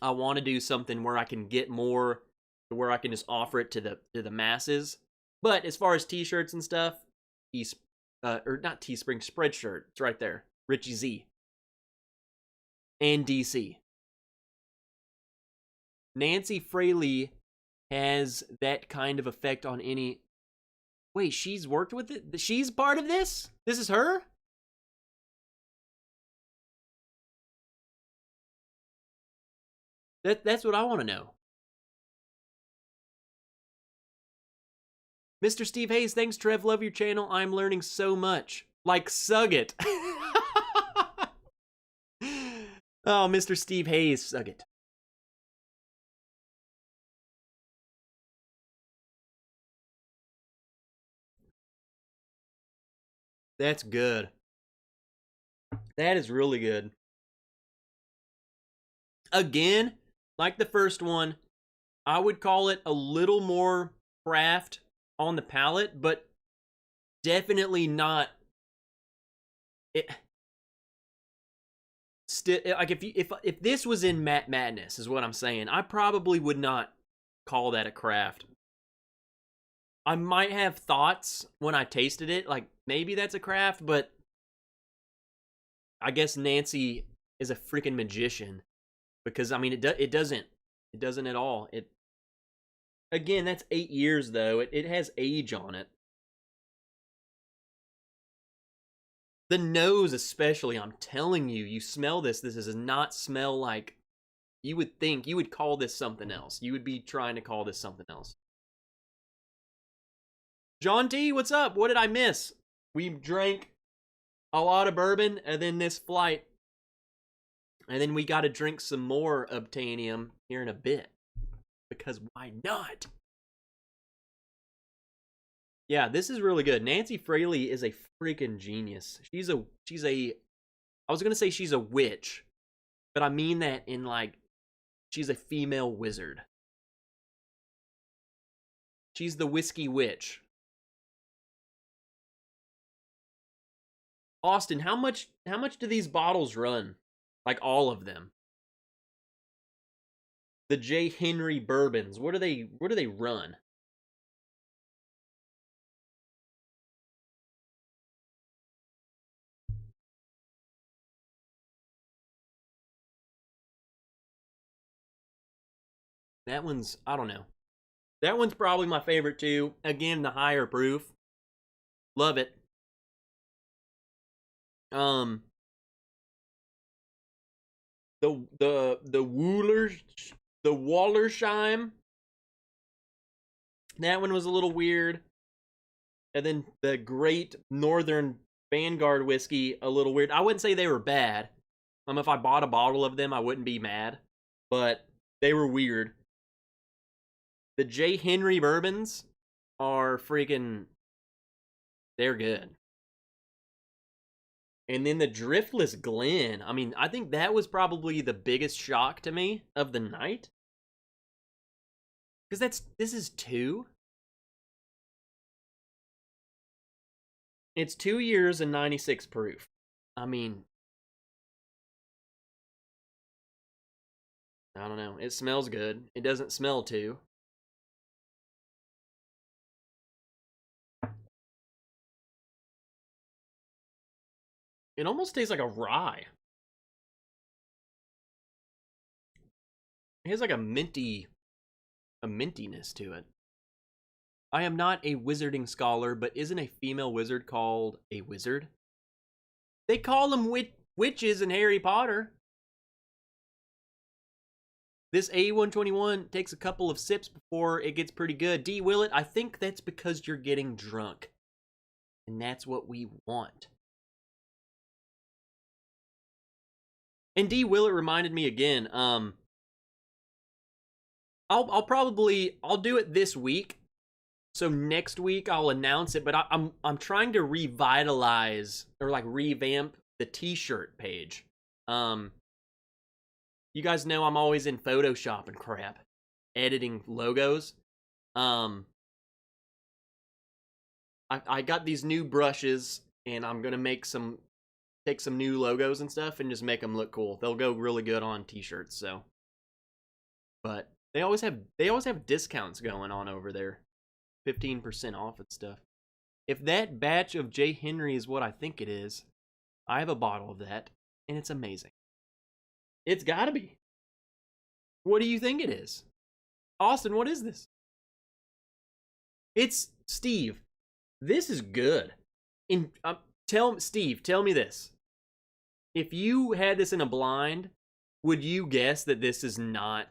I want to do something where I can get more, where I can just offer it to the masses. But as far as t-shirts and stuff, or not Teespring, Spreadshirt, it's right there. Richie Z. And DC. Nancy Fraley has that kind of effect on any. Wait, she's worked with it? She's part of this? This is her? That's what I want to know. Mr. Steve Hayes, thanks, Trev. Love your channel. I'm learning so much. Like, sug it. Oh, Mr. Steve Hayes, sug it. That's good. That is really good. Again, like the first one, I would call it a little more craft on the palate, but definitely not. It still like if this was in Madness is what I'm saying, I probably would not call that a craft. I might have thoughts when I tasted it, like maybe that's a craft, but I guess Nancy is a freaking magician because I mean it doesn't at all. It again, that's 8 years though. It has age on it. The nose especially, I'm telling you, you smell this does not smell like you would think. You would call this something else. You would be trying to call this something else. John T, what's up? What did I miss? We drank a lot of bourbon and then this flight. And then we got to drink some more Obtainium here in a bit. Because why not? Yeah, this is really good. Nancy Fraley is a freaking genius. She's a I was going to say she's a witch, but I mean that in like she's a female wizard. She's the whiskey witch. Austin, how much do these bottles run? Like all of them. The J. Henry Bourbons. What do they run? That one's, I don't know. That one's probably my favorite too. Again, the higher proof. Love it. The Wallersheim. That one was a little weird. And then the Great Northern Vanguard whiskey, a little weird. I wouldn't say they were bad. If I bought a bottle of them, I wouldn't be mad. But they were weird. The J. Henry Bourbons are freaking... They're good. And then the Driftless Glen. I mean, I think that was probably the biggest shock to me of the night. Because this is 2. It's 2 years and 96 proof. I mean, I don't know. It smells good. It doesn't smell too. It almost tastes like a rye. It has like a mintiness to it. I am not a wizarding scholar, but isn't a female wizard called a wizard? They call them witches in Harry Potter. This A121 takes a couple of sips before it gets pretty good. D. Willett, I think that's because you're getting drunk. And that's what we want. And D. Willett reminded me again, I'll do it this week. So next week I'll announce it, but I'm trying to revitalize or like revamp the t-shirt page. You guys know I'm always in Photoshop and crap, editing logos. I got these new brushes and I'm gonna take some new logos and stuff and just make them look cool. They'll go really good on t-shirts. So, but they always have discounts going on over there. 15% off and stuff. If that batch of J. Henry is what I think it is, I have a bottle of that, and it's amazing. It's gotta be. What do you think it is? Austin, what is this? It's Steve. This is good. Steve, tell me this. If you had this in a blind, would you guess that this is not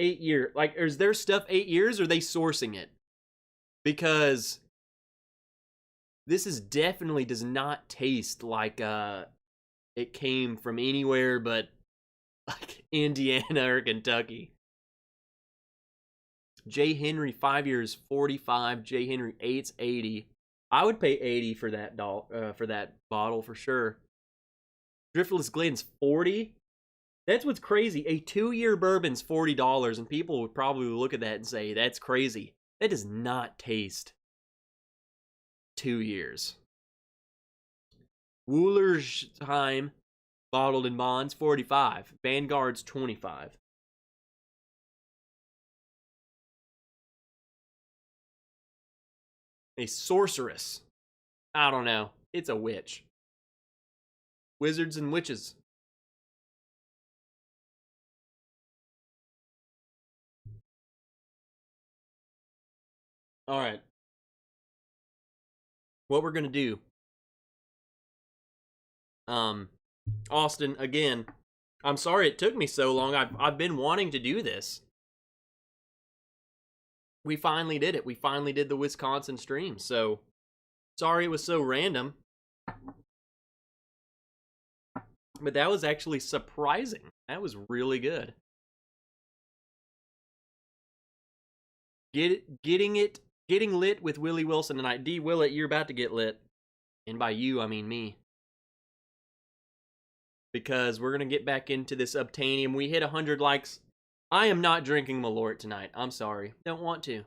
8 year? Like, is their stuff 8 years or are they sourcing it? Because this is definitely does not taste like it came from anywhere but like Indiana or Kentucky. J. Henry 5 years 45, J. Henry 8's 80. I would pay 80 for that bottle for sure. Driftless Glen's 40. That's what's crazy. A 2-year bourbon's $40, and people would probably look at that and say, that's crazy. That does not taste 2 years. Woolersheim, bottled in bonds, 45. Vanguard's 25. A sorceress. I don't know. It's a witch. Wizards and witches. All right. What we're gonna do. Austin, again, I'm sorry it took me so long. I've been wanting to do this. We finally did it. We finally did the Wisconsin stream. So sorry it was so random. But that was actually surprising. That was really good. Getting lit with Willie Wilson tonight. D. Willett, you're about to get lit. And by you, I mean me. Because we're going to get back into this Obtainium. We hit 100 likes. I am not drinking Malort tonight. I'm sorry. Don't want to.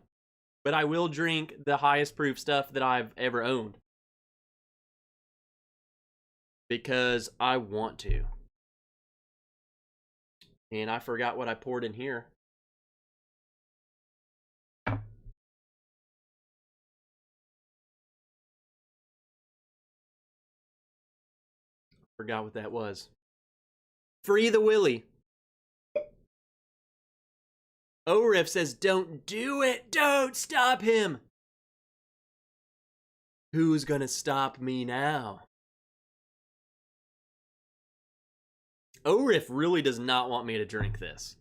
But I will drink the highest proof stuff that I've ever owned. Because I want to. And I forgot what I poured in here. Forgot what that was. Free the Willie. Orif says, don't do it. Don't stop him. Who's gonna stop me now? Orif really does not want me to drink this.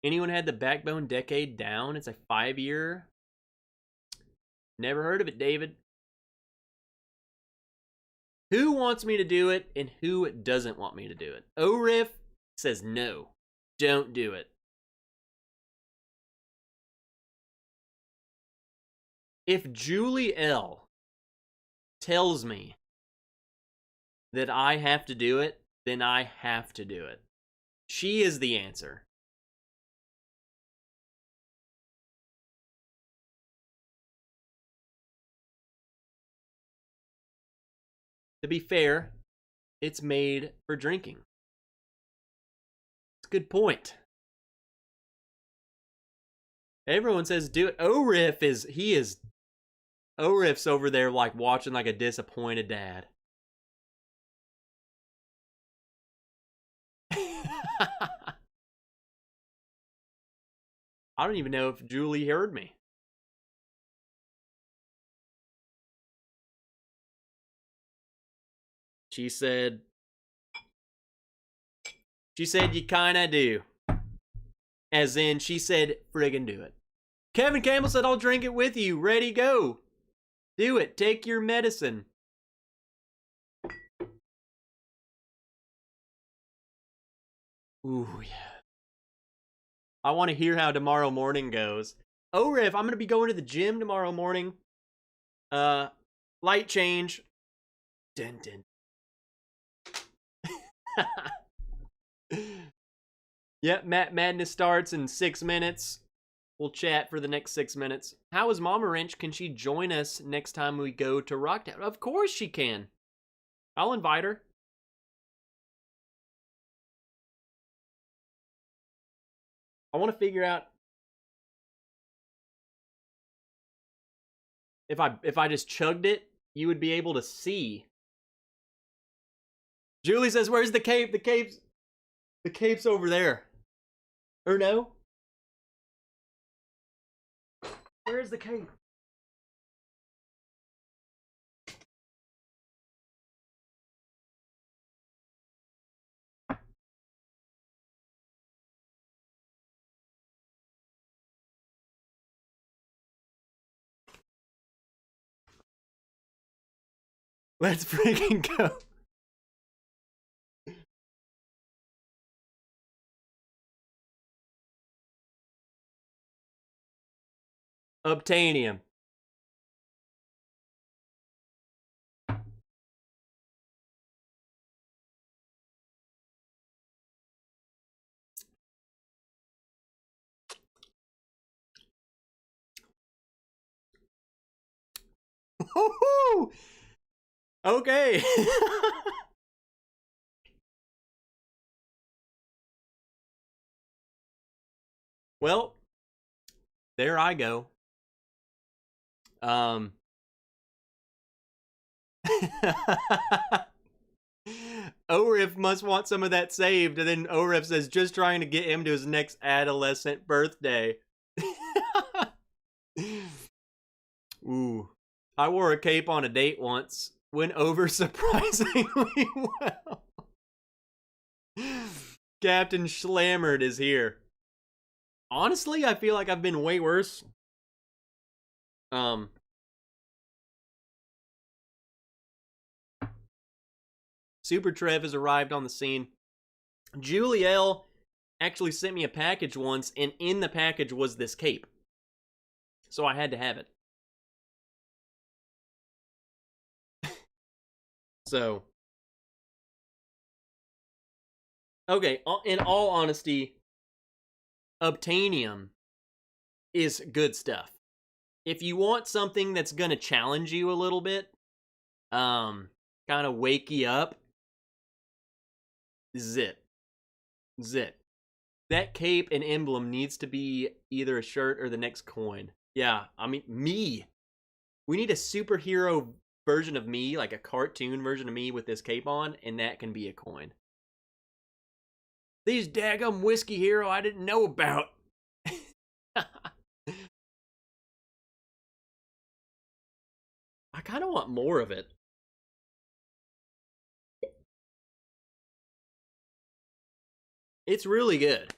Anyone had the Backbone Decade down? It's a 5-year. Never heard of it, David. Who wants me to do it and who doesn't want me to do it? Orif says no. Don't do it. If Julie L tells me that I have to do it, then I have to do it. She is the answer. To be fair, it's made for drinking. It's a good point. Everyone says do it. Orif's over there like watching like a disappointed dad. I don't even know if Julie heard me. She said you kinda do. As in, she said, friggin' do it. Kevin Campbell said, I'll drink it with you. Ready, go. Do it. Take your medicine. Ooh, yeah. I want to hear how tomorrow morning goes. Orif, I'm going to be going to the gym tomorrow morning. Light change. Dun, dun. Yep, Matt Madness starts in 6 minutes. We'll chat for the next 6 minutes. How is Mama Wrench? Can she join us next time we go to Rocktown? Of course she can. I'll invite her. I want to figure out if I just chugged it, you would be able to see. Julie says, "Where's the cape? The cape's over there." Or no? Where's the cape? Let's freaking go. Obtainium. Okay. Well, there I go. Orif must want some of that saved, and then Orif says, just trying to get him to his next adolescent birthday. Ooh. I wore a cape on a date once. Went over surprisingly well. Captain Schlammered is here. Honestly, I feel like I've been way worse. Super Trev has arrived on the scene. Julielle actually sent me a package once, and in the package was this cape. So I had to have it. So. Okay, in all honesty, Obtainium is good stuff. If you want something that's going to challenge you a little bit, kind of wake you up, zip. That cape and emblem needs to be either a shirt or the next coin. Yeah, I mean, me. We need a superhero version of me, like a cartoon version of me with this cape on, and that can be a coin. These daggum whiskey hero I didn't know about. I kind of want more of it. It's really good.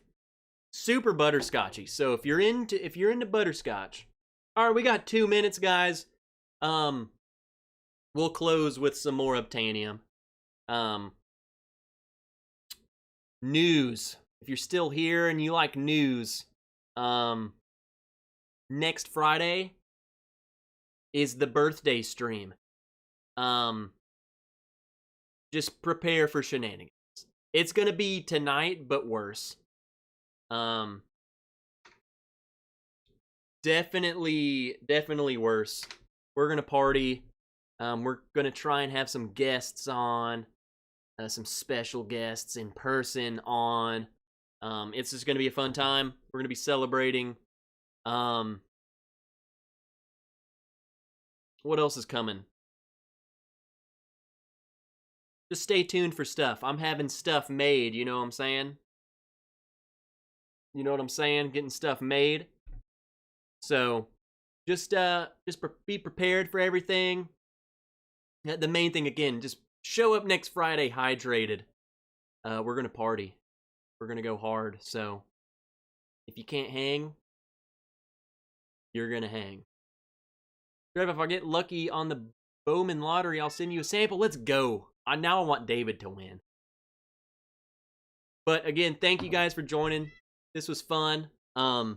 Super butterscotchy. So if you're into butterscotch. All right, we got 2 minutes, guys. We'll close with some more Obtainium. News. If you're still here and you like news, next Friday is the birthday stream. Just prepare for shenanigans. It's gonna be tonight, but worse. Definitely worse. We're gonna party. We're gonna try and have some guests on, some special guests in person on. It's just gonna be a fun time. We're gonna be celebrating. What else is coming? Just stay tuned for stuff. I'm having stuff made, you know what I'm saying? You know what I'm saying? Getting stuff made. So, just be prepared for everything. The main thing, again, just show up next Friday hydrated. We're gonna party. We're gonna go hard. So, if you can't hang, you're gonna hang. Trev, if I get lucky on the Bowman lottery, I'll send you a sample. Let's go. Now I want David to win. But again, thank you guys for joining. This was fun. I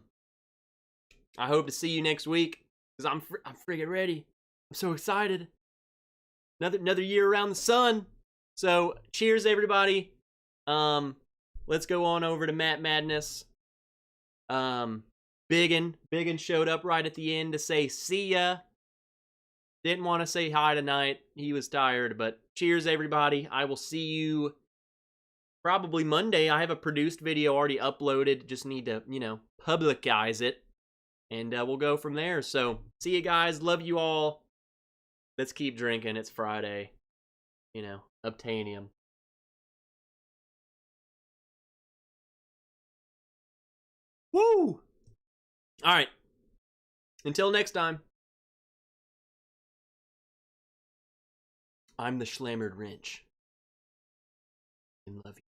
hope to see you next week, because I'm friggin' ready. I'm so excited. Another year around the sun. So cheers, everybody. Let's go on over to Matt Madness. Biggin showed up right at the end to say see ya. Didn't want to say hi tonight. He was tired, but cheers, everybody. I will see you probably Monday. I have a produced video already uploaded. Just need to, publicize it. And we'll go from there. So, see you guys. Love you all. Let's keep drinking. It's Friday. Obtainium. Woo! All right. Until next time. I'm the Schlammered Wrench. And love you.